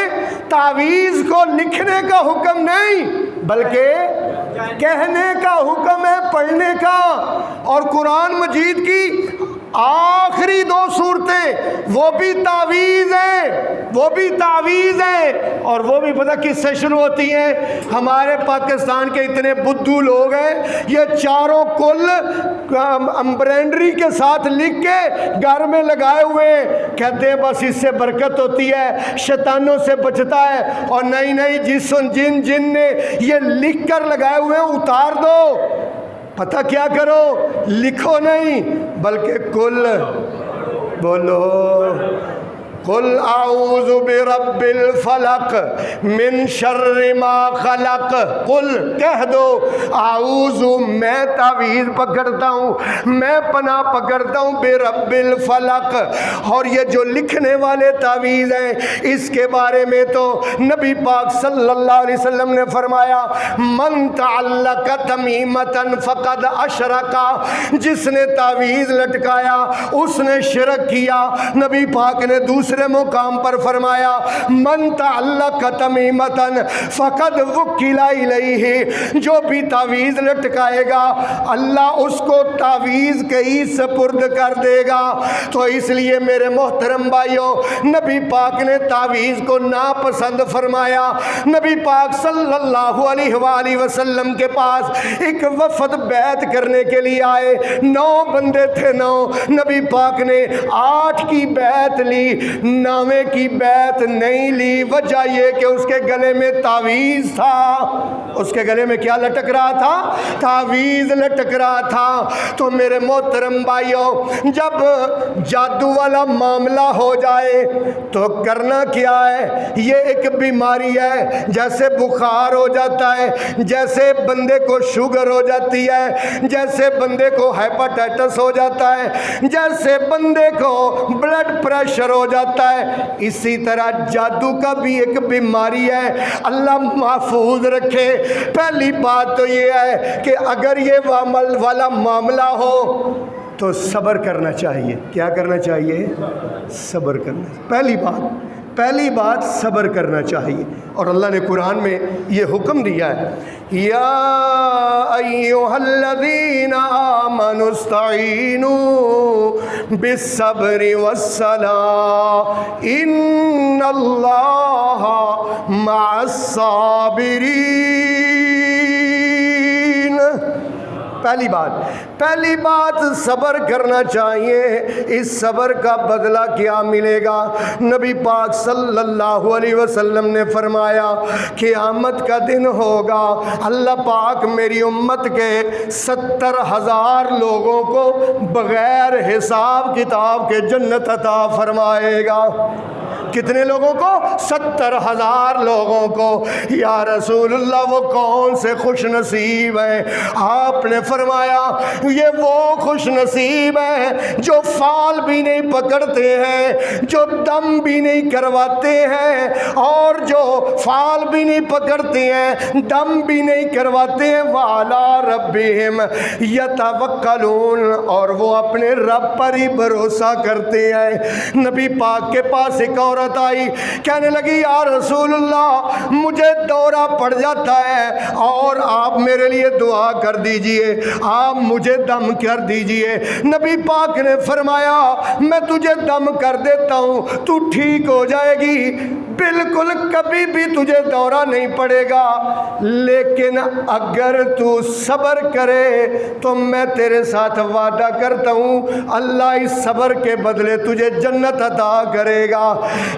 Speaker 4: تعویذ کو لکھنے کا حکم نہیں بلکہ کہنے کا حکم ہے، پڑھنے کا. اور قرآن مجید کی آخری 2 صورتیں وہ بھی تعویذ ہیں، اور وہ بھی پتہ کس سے شروع ہوتی ہیں؟ ہمارے پاکستان کے اتنے بدھو لوگ ہیں، یہ چاروں کل امبرینڈری کے ساتھ لکھ کے گھر میں لگائے ہوئے کہتے ہیں بس اس سے برکت ہوتی ہے، شیطانوں سے بچتا ہے. اور نہیں، جن نے یہ لکھ کر لگائے ہوئے ہیں اتار دو. پتہ کیا کرو؟ لکھو نہیں بلکہ کل بولو، قل اعوذ برب الفلق من شر ما خلق. قل کہہ دو، اعوذ میں تعویذ پکڑتا ہوں، میں پناہ پکڑتا ہوں برب الفلق. اور یہ جو لکھنے والے تعویذ ہیں اس کے بارے میں تو نبی پاک صلی اللہ علیہ وسلم نے فرمایا من تعلق تمیمتا فقد اشرک. جس نے تعویذ لٹکایا اس نے شرک کیا. نبی پاک نے دوسرے مقام پر فرمایا من تعلق تمیمتا فقد وکل الیہ. جو بھی تعویذ لٹکائے گا اللہ اس کو تعویذ کے ہی سپرد کر دے گا. تو اس لیے میرے محترم بھائیوں، نبی پاک نے تعویذ کو ناپسند فرمایا. نبی پاک صلی اللہ علیہ وآلہ وسلم کے پاس ایک وفد بیعت کرنے کے لیے آئے. 9 بندے تھے، 9. نبی پاک نے 8 کی بیعت لی، 9ویں کی بیعت نہیں لی. وجہ یہ کہ اس کے گلے میں تعویذ تھا. اس کے گلے میں کیا لٹک رہا تھا؟ تعویذ لٹک رہا تھا. تو میرے محترم بھائیوں، جب جادو والا معاملہ ہو جائے تو کرنا کیا ہے؟ یہ ایک بیماری ہے، جیسے بخار ہو جاتا ہے، جیسے بندے کو شوگر ہو جاتی ہے، جیسے بندے کو ہیپاٹائٹس ہو جاتا ہے، جیسے بندے کو بلڈ پریشر ہو جاتا ہے، اسی طرح جادو کا بھی ایک بیماری ہے. اللہ محفوظ رکھے. پہلی بات تو یہ ہے کہ اگر یہ والا معاملہ ہو تو صبر کرنا چاہیے. کیا کرنا چاہیے؟ صبر کرنا. پہلی بات صبر کرنا چاہیے. اور اللہ نے قرآن میں یہ حکم دیا ہے یا ایھا الذین آمنوا استعینوا بالصبر والصلاۃ ان اللہ مع الصابرین. پہلی بات صبر کرنا چاہیے. اس صبر کا بدلہ کیا ملے گا؟ نبی پاک صلی اللہ علیہ وسلم نے فرمایا قیامت کا دن ہوگا، اللہ پاک میری امت کے 70,000 لوگوں کو بغیر حساب کتاب کے جنت عطا فرمائے گا. کتنے لوگوں کو؟ 70,000 لوگوں کو. یا رسول اللہ وہ کون سے خوش نصیب ہیں؟ آپ نے فرمایا یہ وہ خوش نصیب ہیں جو فال بھی نہیں پکڑتے ہیں، جو دم بھی نہیں کرواتے ہیں، اور جو فال بھی نہیں پکڑتے ہیں، دم بھی نہیں کرواتے ہیں. وَعَلَىٰ رَبِّهِمْ يَتَوَكَّلُونَ. اور وہ اپنے رب پر ہی بھروسہ کرتے ہیں. نبی پاک کے پاس ایک عورت آئی، کہنے لگی یا رسول اللہ مجھے دورہ پڑ جاتا ہے اور آپ میرے لیے دعا کر دیجئے، آپ مجھے دم کر دیجئے. نبی پاک نے فرمایا میں تجھے دم کر دیتا ہوں، تو ٹھیک ہو جائے گی، بالکل کبھی بھی تجھے دورہ نہیں پڑے گا، لیکن اگر تو صبر کرے تو میں تیرے ساتھ وعدہ کرتا ہوں اللہ اس صبر کے بدلے تجھے جنت عطا کرے گا.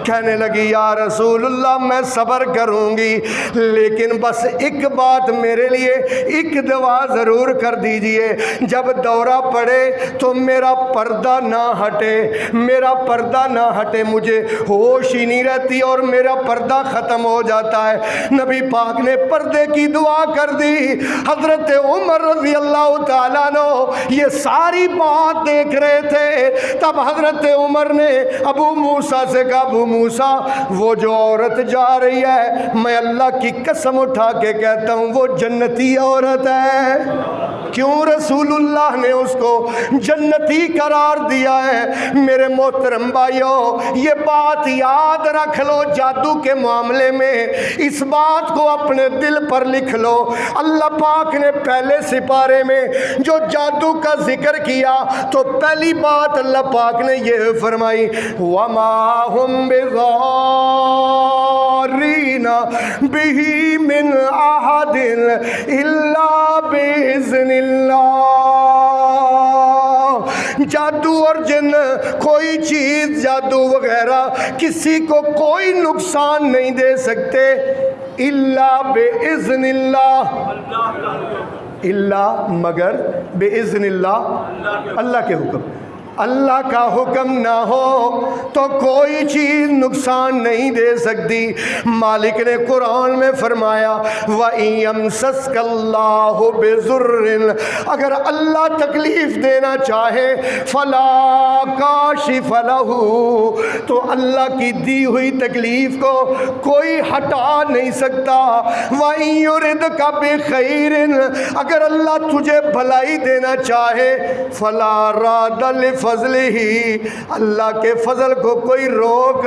Speaker 4: کہنے لگی یا رسول اللہ میں صبر کروں گی، لیکن بس ایک بات میرے لیے، ایک دعا ضرور کر دیجئے، جب دورہ پڑے تو میرا پردہ نہ ہٹے، میرا پردہ نہ ہٹے، مجھے ہوش ہی نہیں رہتی اور میرا پردہ ختم ہو جاتا ہے. نبی پاک نے پردے کی دعا کر دی. حضرت عمر رضی اللہ تعالیٰ عنہ یہ ساری بات دیکھ رہے تھے. تب حضرت عمر نے ابو موسیٰ سے کہا ابو موسیٰ وہ جو عورت جا رہی ہے میں اللہ کی قسم اٹھا کے کہتا ہوں وہ جنتی عورت ہے. کیوں رسولullah نے اس کو جنتی قرار دیا ہے؟ میرے محترم بھائیوں یہ بات یاد رکھ لو، جادو کے معاملے میں اس بات کو اپنے دل پر لکھ لو۔ اللہ پاک نے پہلے سپارے میں جو جادو کا ذکر کیا تو پہلی بات اللہ پاک نے یہ فرمائی وَمَا هُمْ بِضَارِّينَ بِهِ مِنْ أَحَدٍ إِلَّا بِإِذْنِ اللَّهِ۔ جادو اور جن کوئی چیز جادو وغیرہ کسی کو کوئی نقصان نہیں دے سکتے الا بِإِذْنِ اللَّهِ، الا مگر بِإِذْنِ اللَّهِ، اللہ کے حکم۔ اللہ کا حکم نہ ہو تو کوئی چیز نقصان نہیں دے سکتی۔ مالک نے قرآن میں فرمایا وَإِن يَمْسَسْكَ اللَّهُ بِضُرٍّ، اگر اللہ تکلیف دینا چاہے فَلَا كَاشِفَ لَهُ، تو اللہ کی دی ہوئی تکلیف کو کوئی ہٹا نہیں سکتا۔ وَإِن يُرِدْكَ بِخَيْرٍ، اگر اللہ تجھے بھلائی دینا چاہے فَلَا رَادَّ فضل ہی، اللہ کے فضل کو کوئی روک،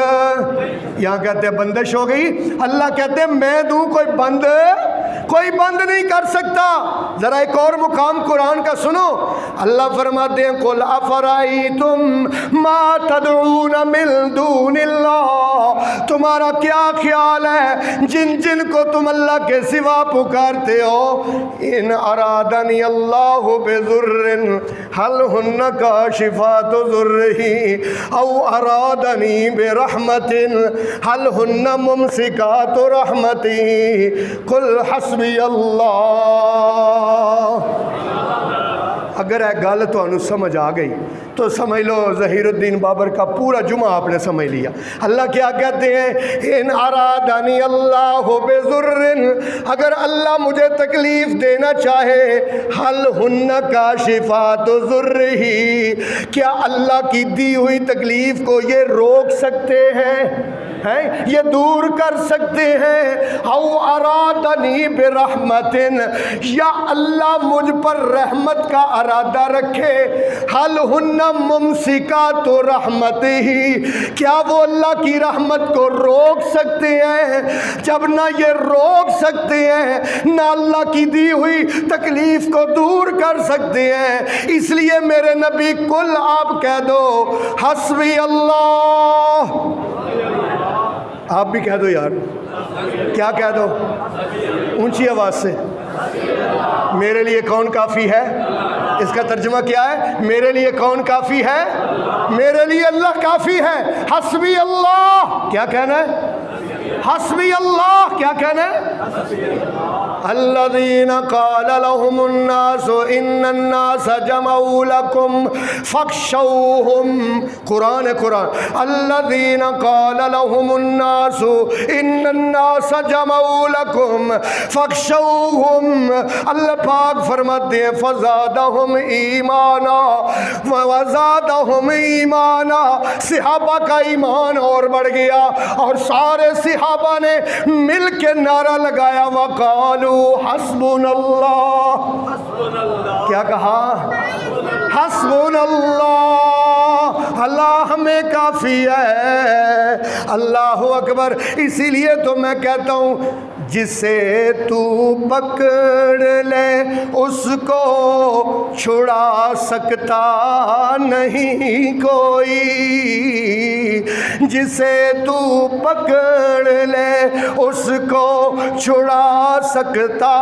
Speaker 4: یہاں کہتے ہیں بندش ہو گئی، اللہ کہتے ہیں میں دوں کوئی بند نہیں کر سکتا۔ ذرا ایک اور مقام قرآن کا سنو، اللہ فرماتے ہیں قُلْ أَفَرَأَيْتُمْ مَا تَدْعُونَ مِن دُونِ اللَّهِ، تمہارا کیا خیال ہے جن جن کو تم اللہ کے سوا پکارتے ہو؟ إِنْ أَرَادَنِيَ اللَّهُ بِضُرٍّ هَلْ هُنَّ كَاشِفَاتُ ضُرِّهِ أَوْ أَرَادَنِي بِرَحْمَةٍ هَلْ هُنَّ مُمْسِكَاتُ رَحْمَتِهِ قُلْ حَسْبِيَ اللَّهُ۔ اگر ہے گل تو انہوں سمجھ آ گئی تو سمجھ لو ظہیر الدین بابر کا پورا جمعہ آپ نے سمجھ لیا۔ اللہ کیا کہتے ہیں ان ارادنی اللہ بضر، اگر اللہ مجھے تکلیف دینا چاہے حل ہن کاشفات ضرہ، کیا اللہ کی دی ہوئی تکلیف کو یہ روک سکتے ہیں، یہ دور کر سکتے ہیں؟ او ارادنی برحمت، یا اللہ مجھ پر رحمت کا ارادہ رکھے، حل ہن ممسکات رحمت ہی، کیا وہ اللہ کی رحمت کو روک سکتے ہیں؟ جب نہ یہ روک سکتے ہیں نہ اللہ کی دی ہوئی تکلیف کو دور کر سکتے ہیں، اس لیے میرے نبی کل آپ کہہ دو حسبی اللہ، آپ بھی کہہ دو یار، کیا کہہ دو اونچی آواز سے، میرے لیے کون کافی ہے؟ اس کا ترجمہ کیا ہے؟ میرے لیے کون کافی ہے؟ میرے لیے اللہ کافی ہے۔ حسبی اللہ کیا کہنا ہے؟ حسبی اللہ کیا کہنا ہے؟ الذین قال لهم الناس ان الناس جمعوا لكم فاخشوهم، قرآن الذین قال لهم الناس ان الناس جمعوا لكم فاخشوهم، اللہ پاک فرماتے ہیں فزادہم ایمانا وزادہم ایمانا، صحابہ کا ایمان اور بڑھ گیا اور سارے صحابہ نے مل کے نعرہ لگایا وقالوا حسبنا اللہ، کیا کہا؟ حسبنا اللہ، اللہ ہمیں کافی ہے۔ اللہ اکبر۔ اسی لیے تو میں کہتا ہوں جسے تو پکڑ لے اس کو چھڑا سکتا نہیں کوئی، جسے تو پکڑ لے اس کو چھڑا سکتا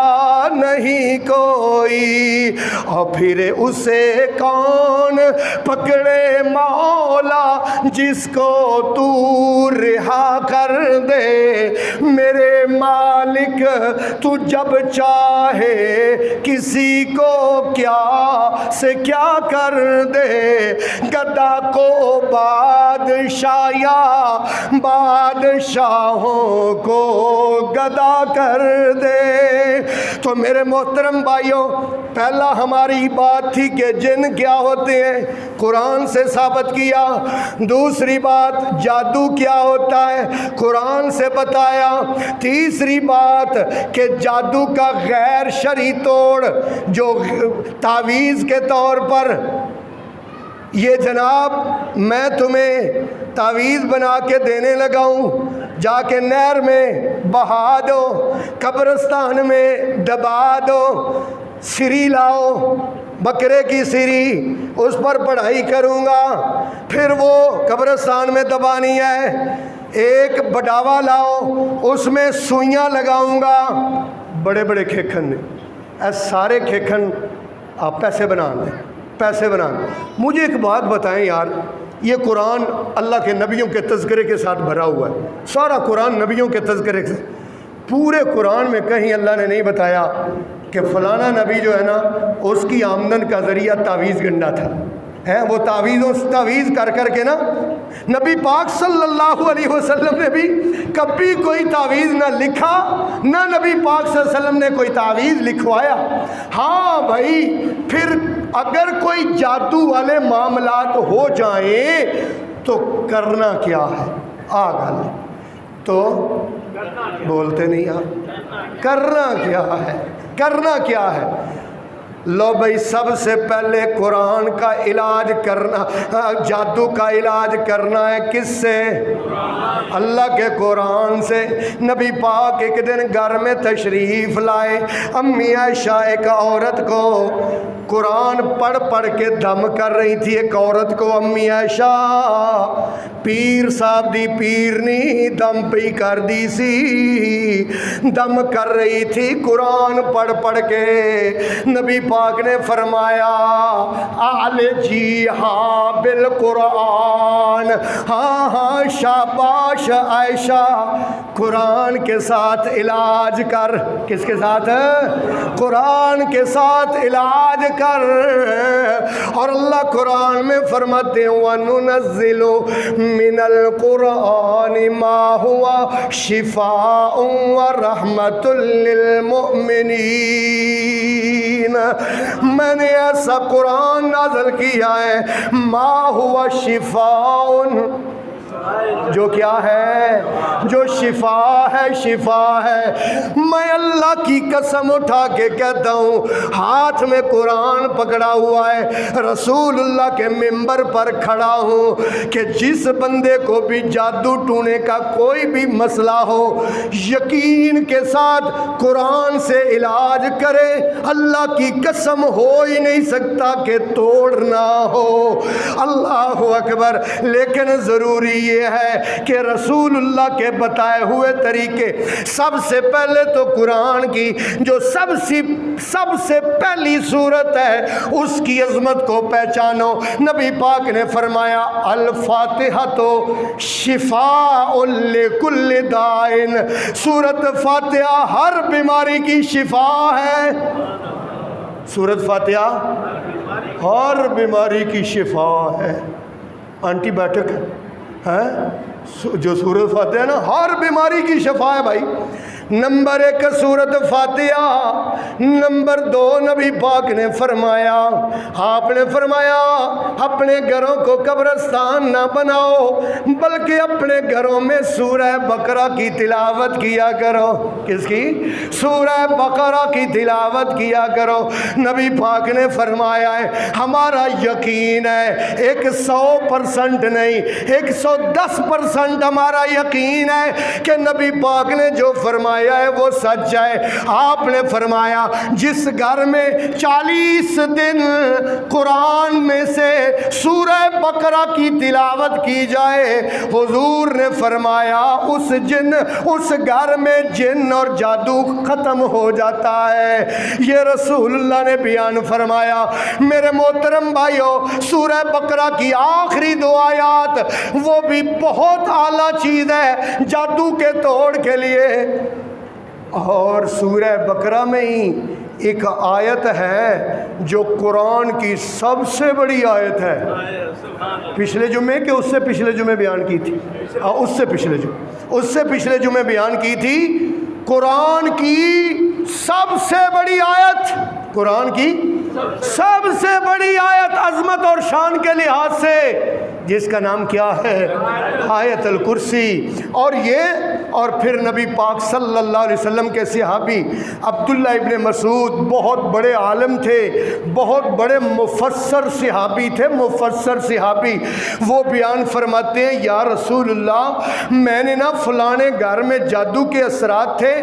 Speaker 4: نہیں کوئی، اور پھر اسے کون پکڑے مولا جس کو تو رہا کر دے، میرے مالک تو جب چاہے کسی کو کیا سے کیا کر دے، گدا کو بادشاہ یا بادشاہوں کو گدا کر دے۔ تو میرے محترم بھائیوں، پہلا ہماری بات تھی کہ جن کیا ہوتے ہیں، قرآن سے ثابت کیا۔ دوسری بات جادو کیا ہوتا ہے، قرآن سے بتایا۔ تیسری بات کہ جادو کا غیر شرعی توڑ جو تعویذ کے طور پر، یہ جناب میں تمہیں تعویذ بنا کے دینے لگا ہوں، جا کے نہر میں بہا دو، قبرستان میں دبا دو، سری لاؤ، بکرے کی سری، اس پر پڑھائی کروں گا، پھر وہ قبرستان میں دبانی ہے، ایک بڑاوا لاؤ، اس میں سوئیاں لگاؤں گا۔ بڑے بڑے کھیکھن نے، اے سارے کھیکھن آپ پیسے بنا لیں، پیسے بنا لیں۔ مجھے ایک بات بتائیں یار، یہ قرآن اللہ کے نبیوں کے تذکرے کے ساتھ بھرا ہوا ہے، سارا قرآن نبیوں کے تذکرے سے، پورے قرآن میں کہیں اللہ نے نہیں بتایا کہ فلانا نبی جو ہے نا اس کی آمدن کا ذریعہ تعویذ گنڈا تھا، وہ تعویذ کر کر کے نا، نبی پاک صلی اللہ علیہ وسلم نے بھی کبھی کوئی تعویذ نہ لکھا، نہ نبی پاک صلی اللہ علیہ وسلم نے کوئی تعویذ لکھوایا۔ ہاں بھائی، پھر اگر کوئی جادو والے معاملات ہو جائیں تو کرنا کیا ہے؟ گل تو بولتے نہیں آپ، کرنا کیا ہے؟ کرنا کیا ہے؟ لو بھائی، سب سے پہلے قرآن کا علاج کرنا، جادو کا علاج کرنا ہے کس سے؟ اللہ کے قرآن سے۔ نبی پاک ایک دن گھر میں تشریف لائے، امی عائشہ ایک عورت کو قرآن پڑھ پڑھ کے دم کر رہی تھی۔ ایک عورت کو امی عائشہ پیر صاحب دی پیرنی دم پی کر دی سی، دم کر رہی تھی قرآن پڑھ پڑھ کے۔ نبی پاک نے فرمایا عالجیہا بالقرآن، ہاں ہاں شاباش عائشہ، قرآن کے ساتھ علاج کر۔ کس کے ساتھ؟ قرآن کے ساتھ علاج کر۔ اور اللہ قرآن میں فرماتے ہیں وَنُنَزِّلُ مِنَ الْقُرْآنِ مَا هُوَ شِفَاءٌ وَرَحْمَةٌ لِّلْمُؤْمِنِينَ، میں نے ایسا قرآن نازل کیا ہے ما هو شفاء، جو کیا ہے؟ جو شفا ہے، شفا ہے۔ میں اللہ کی قسم اٹھا کے کہتا ہوں، ہاتھ میں قرآن پکڑا ہوا ہے، رسول اللہ کے منبر پر کھڑا ہوں، کہ جس بندے کو بھی جادو ٹونے کا کوئی بھی مسئلہ ہو، یقین کے ساتھ قرآن سے علاج کرے، اللہ کی قسم ہو ہی نہیں سکتا کہ توڑ نہ ہو۔ اللہ اکبر۔ لیکن ضروری یہ ہے کہ رسول اللہ کے بتائے ہوئے طریقے، سب سے پہلے تو قرآن کی جو سب سے پہلی صورت ہے اس کی عظمت کو پہچانو۔ نبی پاک نے فرمایا الفاتحہ تو شفاء لکل دائن، سورت فاتحہ ہر بیماری کی شفا ہے۔ سورت فاتحہ ہر بیماری کی شفا ہے، اینٹی بائیوٹک ہے جو سورت فاتحہ ہے نا، ہر بیماری کی شفا ہے بھائی۔ نمبر 1 سورت فاتحہ، نمبر 2 نبی پاک نے فرمایا، آپ نے فرمایا اپنے گھروں کو قبرستان نہ بناؤ، بلکہ اپنے گھروں میں سورہ بقرہ کی تلاوت کیا کرو۔ کس کی؟ سورہ بقرہ کی تلاوت کیا کرو۔ نبی پاک نے فرمایا ہے، ہمارا یقین ہے 100% نہیں 110% ہمارا یقین ہے کہ نبی پاک نے جو فرمایا ہے وہ سچ ہے۔ آپ نے فرمایا جس گھر میں 40 دن قرآن میں سے سورہ بقرہ کی تلاوت کی جائے، حضور نے فرمایا اس گھر میں جن اور جادو ختم ہو جاتا ہے۔ یہ رسول اللہ نے بیان فرمایا۔ میرے محترم بھائیو، سورہ بقرہ کی آخری 2 آیات وہ بھی بہت اعلیٰ چیز ہے جادو کے توڑ کے لیے، اور سورہ بقرہ میں ہی ایک آیت ہے جو قرآن کی سب سے بڑی آیت ہے، پچھلے جمعے کہ اس سے پچھلے جمعے بیان کی تھی، اس سے پچھلے جمعے بیان کی تھی، قرآن کی سب سے بڑی آیت، قرآن کی سب سے بڑی آیت عظمت اور شان کے لحاظ سے، جس کا نام کیا ہے؟ آیت الکرسی۔ اور پھر نبی پاک صلی اللہ علیہ وسلم کے صحابی عبداللہ ابن مسعود بہت بڑے عالم تھے، بہت بڑے مفسر صحابی تھے، مفسر صحابی، وہ بیان فرماتے ہیں یا رسول اللہ میں نے نا فلانے گھر میں جادو کے اثرات تھے،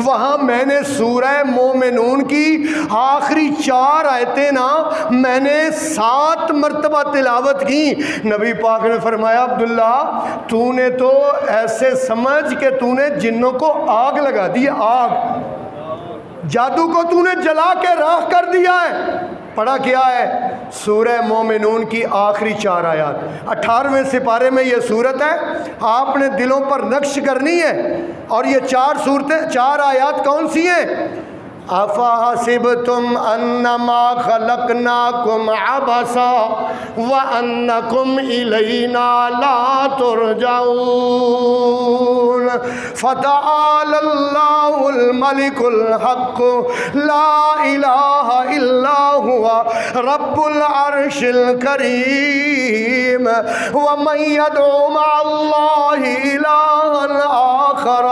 Speaker 4: وہاں میں نے سورہ مومنون کی آخری 4 آیتیں نا میں نے 7 مرتبہ تلاوت کی۔ نبی پاک نے فرمایا عبداللہ تو نے تو ایسے سمجھ کہ تو نے جنوں کو آگ لگا دی، آگ، جادو کو تو نے جلا کے راکھ کر دیا ہے۔ پڑھا کیا ہے؟ سورہ مومنون کی آخری 4 آیات، 18ویں سپارے میں یہ صورت ہے، آپ نے دلوں پر نقش کرنی ہے۔ اور یہ 4 آیات کون سی ہیں؟ افحسبتم انما خلقناکم عبثا وانکم الینا لا ترجعون فتعالی اللہ الملک الحق لا الہ الا هو رب العرش الکریم ومن يدعو مع اللہ الہا آخر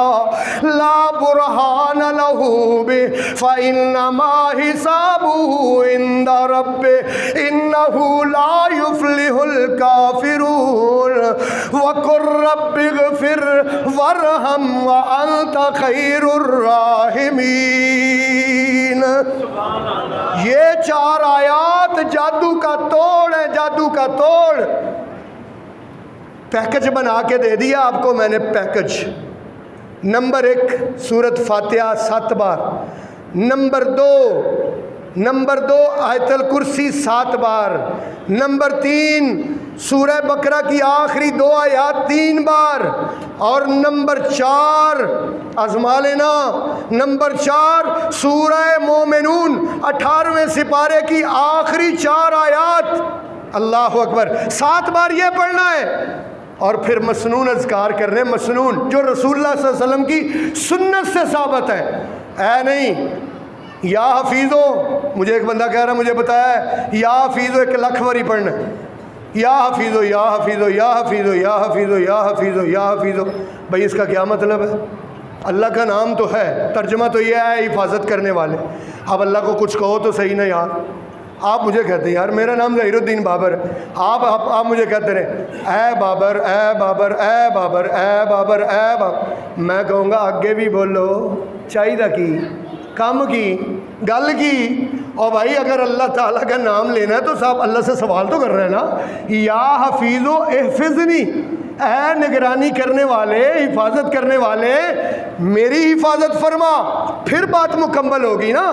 Speaker 4: لا برہان له به فإنما حسابه عند ربه إنه لا يفلح الكافرون وقل رب اغفر وارحم وأنت خير الراحمين۔ یہ 4 آیات جادو کا توڑ ہے، جادو کا توڑ۔ پیکج بنا کے دے دیا آپ کو میں نے، پیکج۔ نمبر 1 سورت فاتحہ 7 بار، نمبر 2 آیت الکرسی 7 بار، نمبر 3 سورہ بقرہ کی آخری 2 آیات 3 بار، اور نمبر 4 آزما لینا، نمبر 4 سورہ مومنون 18ویں سپارے کی آخری 4 آیات۔ اللہ اکبر، 7 بار یہ پڑھنا ہے۔ اور پھر مسنون اذکار کرنے، مسنون جو رسول اللہ صلی اللہ علیہ وسلم کی سنت سے ثابت ہے۔ اے نہیں یا حفیظو، مجھے ایک بندہ کہہ رہا مجھے بتایا ہے یا حفیظو 1 لاکھ باری پڑھنا ہے، یا حفیظو یا حفیظو یا حفیظو یا حفیظو یا حفیظو یا حفیظو۔ بھائی اس کا کیا مطلب ہے؟ اللہ کا نام تو ہے، ترجمہ تو یہ ہے حفاظت کرنے والے۔ اب اللہ کو کچھ کہو تو صحیح نا یار، آپ مجھے کہتے ہیں یار میرا نام ظہیر الدین بابر ہے، آپ مجھے کہتے رہے اے بابر اے بابر اے بابر اے بابر اے بابر، میں کہوں گا آگے بھی بولو، چاہیے کی کام کی گل کی۔ اور بھائی اگر اللہ تعالیٰ کا نام لینا ہے تو صاحب اللہ سے سوال تو کر رہے ہیں نا، یا حفیظو احفظنی، اے نگرانی کرنے والے، حفاظت کرنے والے میری حفاظت فرما، پھر بات مکمل ہوگی نا۔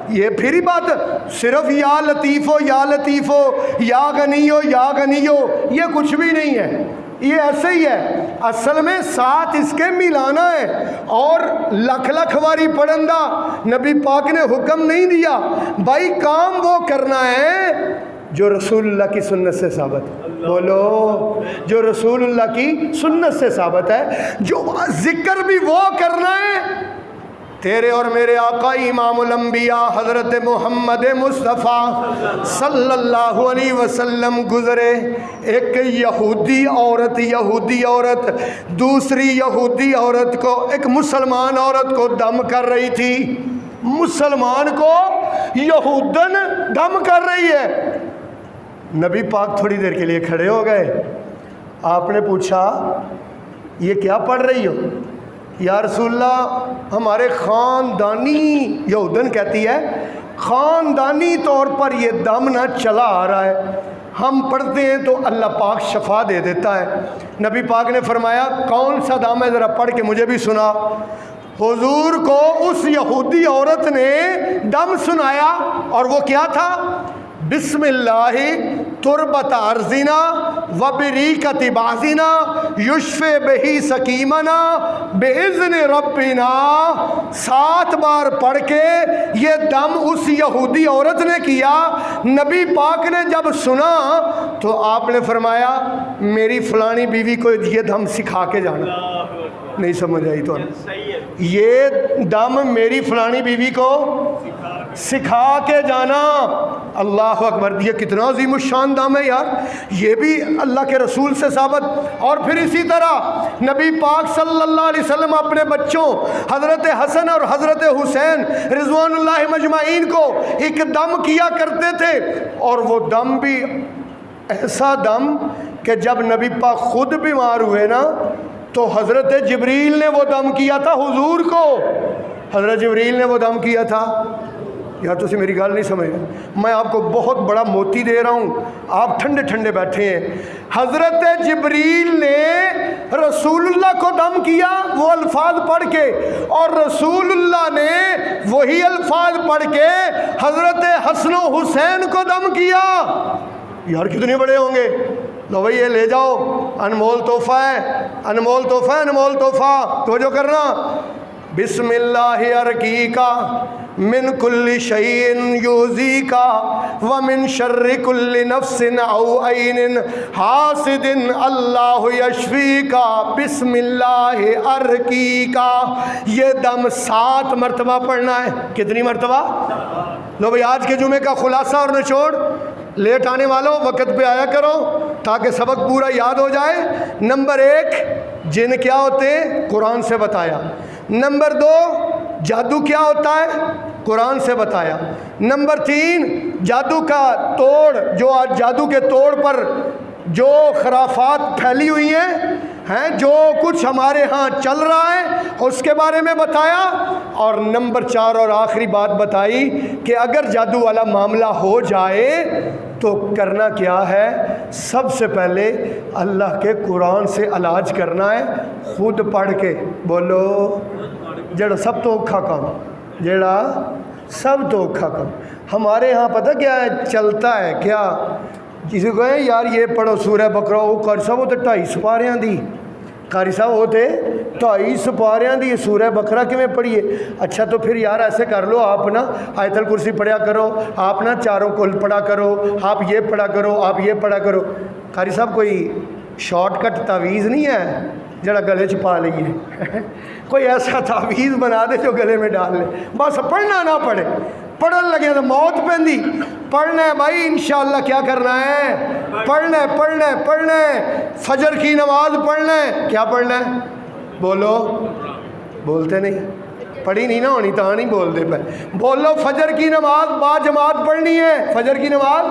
Speaker 4: یہ پھر ہی بات صرف یا لطیفو یا لطیفو یا غنیو یا غنیو یہ کچھ بھی نہیں ہے، یہ ایسے ہی ہے۔ اصل میں 7 اس کے ملانا ہے، اور لکھ واری پڑھندہ نبی پاک نے حکم نہیں دیا بھائی، کام وہ کرنا ہے جو رسول اللہ کی سنت سے ثابت ہے۔ بولو، جو رسول اللہ کی سنت سے ثابت ہے، جو ذکر بھی وہ کرنا ہے۔ تیرے اور میرے آقا امام الانبیاء حضرت محمد مصطفیٰ صلی اللہ علیہ وسلم گزرے، ایک یہودی عورت دوسری یہودی عورت کو، ایک مسلمان عورت کو دم کر رہی تھی، مسلمان کو یہودن دم کر رہی ہے۔ نبی پاک تھوڑی دیر کے لیے کھڑے ہو گئے، آپ نے پوچھا یہ کیا پڑھ رہی ہو؟ یا رسول اللہ ہمارے خاندانی، یہودن کہتی ہے خاندانی طور پر یہ دم نہ چلا آ رہا ہے، ہم پڑھتے ہیں تو اللہ پاک شفا دے دیتا ہے۔ نبی پاک نے فرمایا کون سا دم ہے ذرا پڑھ کے مجھے بھی سنا۔ حضور کو اس یہودی عورت نے دم سنایا، اور وہ کیا تھا؟ بسم اللہ تربت ارضنا وبریکت بعضنا یشفی بہی سکیمنا باذن ربنا. 7 بار پڑھ کے یہ دم اس یہودی عورت نے کیا. نبی پاک نے جب سنا تو آپ نے فرمایا میری فلانی بیوی کو یہ دم سکھا کے جانا. نہیں سمجھ آئی تو یہ دم میری فلانی بیوی کو سکھا کے جانا. اللہ اکبر. یہ کتنا عظیم الشان دم ہے یار. یہ بھی اللہ کے رسول سے ثابت. اور پھر اسی طرح نبی پاک صلی اللہ علیہ وسلم اپنے بچوں حضرت حسن اور حضرت حسین رضوان اللہ مجمعین کو ایک دم کیا کرتے تھے. اور وہ دم بھی ایسا دم کہ جب نبی پاک خود بیمار ہوئے نا تو حضرت جبریل نے وہ دم کیا تھا حضور کو. حضرت جبریل نے وہ دم کیا تھا. یار تسی میری گل نہیں سمجھ رہے. میں آپ کو بہت بڑا موتی دے رہا ہوں, آپ ٹھنڈے ٹھنڈے بیٹھے ہیں. حضرت جبریل نے رسول اللہ کو دم کیا وہ الفاظ پڑھ کے, اور رسول اللہ نے وہی الفاظ پڑھ کے حضرت حسن و حسین کو دم کیا. یار کتنے بڑے ہوں گے. لو بھائی یہ لے جاؤ, انمول تحفہ ہے, انمول تحفہ, انمول تحفہ. توجہ کرنا. بسم اللہ ارقیکا من کل شیء یؤذیکا ومن شر کل نفس او عین حاسد اللہ یشفیکا. بسم اللہ ارقیکا. یہ دم 7 مرتبہ پڑھنا ہے. کتنی مرتبہ؟ لو بھائی آج کے جمعے کا خلاصہ اور نچوڑ. لیٹ آنے والوں وقت پہ آیا کرو تاکہ سبق پورا یاد ہو جائے. نمبر 1 جن کیا ہوتے ہیں قرآن سے بتایا. نمبر 2 جادو کیا ہوتا ہے قرآن سے بتایا. نمبر 3 جادو کا توڑ, جو آج جادو کے توڑ پر جو خرافات پھیلی ہوئی ہیں جو کچھ ہمارے ہاں چل رہا ہے اس کے بارے میں بتایا. اور نمبر 4 اور آخری بات بتائی کہ اگر جادو والا معاملہ ہو جائے تو کرنا کیا ہے. سب سے پہلے اللہ کے قرآن سے علاج کرنا ہے, خود پڑھ کے. بولو جڑا سب تو اوکھا کام, جڑا سب تو اوکھا کام. ہمارے ہاں پتہ کیا ہے چلتا ہے کیا, کسی کو کہیں یار یہ پڑھو سورہ بقرہ, وہ قاری صاحب وہ تو 250 سپاریاں دی, قاری صاحب ہوتے 250 سپاریاں دی سورہ بقرہ کیوں پڑھیے. اچھا تو پھر یار ایسے کر لو, آپ نا آیت الکرسی پڑھیا کرو, آپ نا چاروں کل پڑھا کرو, آپ یہ پڑھا کرو, آپ یہ پڑھا کرو. قاری صاحب کوئی شارٹ کٹ تعویذ نہیں ہے جڑا گلے چ پا لئیے. کوئی ایسا تعویذ بنا دے جو گلے میں ڈال لے. بس پڑھنا نہ پڑھے, پڑھن لگے تو موت پہندی. پڑھنا ہے بھائی انشاءاللہ. کیا کرنا ہے؟ پڑھنا ہے, پڑھنا ہے, پڑھنا ہے. فجر کی نماز پڑھنا ہے. کیا پڑھنا ہے؟ بولو. بولتے نہیں, پڑھی نہیں نہ ہونی تا نہیں بولتے پہ. بولو فجر کی نماز با جماعت پڑھنی ہے. فجر کی نماز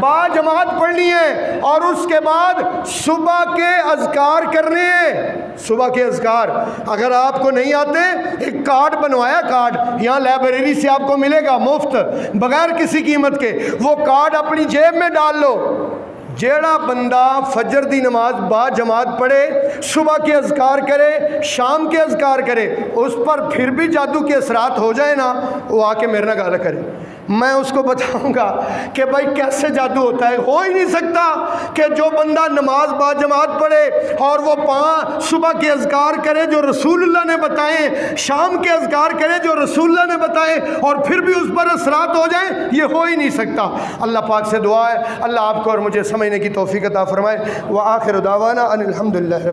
Speaker 4: با جماعت پڑھنی ہے. اور اس کے بعد صبح کے اذکار کرنے ہیں. صبح کے اذکار اگر آپ کو نہیں آتے ایک کارڈ بنوایا, کارڈ یہاں لائبریری سے آپ کو ملے گا مفت بغیر کسی قیمت کے. وہ کارڈ اپنی جیب میں ڈال لو. جیڑا بندہ فجر دی نماز با جماعت پڑھے, صبح کے اذکار کرے, شام کے اذکار کرے, اس پر پھر بھی جادو کے اثرات ہو جائے نا, وہ آ کے میرے نہ گالا کرے. میں اس کو بتاؤں گا کہ بھائی کیسے جادو ہوتا ہے. ہو ہی نہیں سکتا کہ جو بندہ نماز با جماعت پڑھے اور وہ صبح کے اذکار کرے جو رسول اللہ نے بتائیں, شام کے اذکار کرے جو رسول اللہ نے بتائیں, اور پھر بھی اس پر اثرات ہو جائیں. یہ ہو ہی نہیں سکتا. اللہ پاک سے دعا ہے اللہ آپ کو اور مجھے سمجھنے کی توفیق عطا فرمائے. وآخر دعوانا ان الحمدللہ.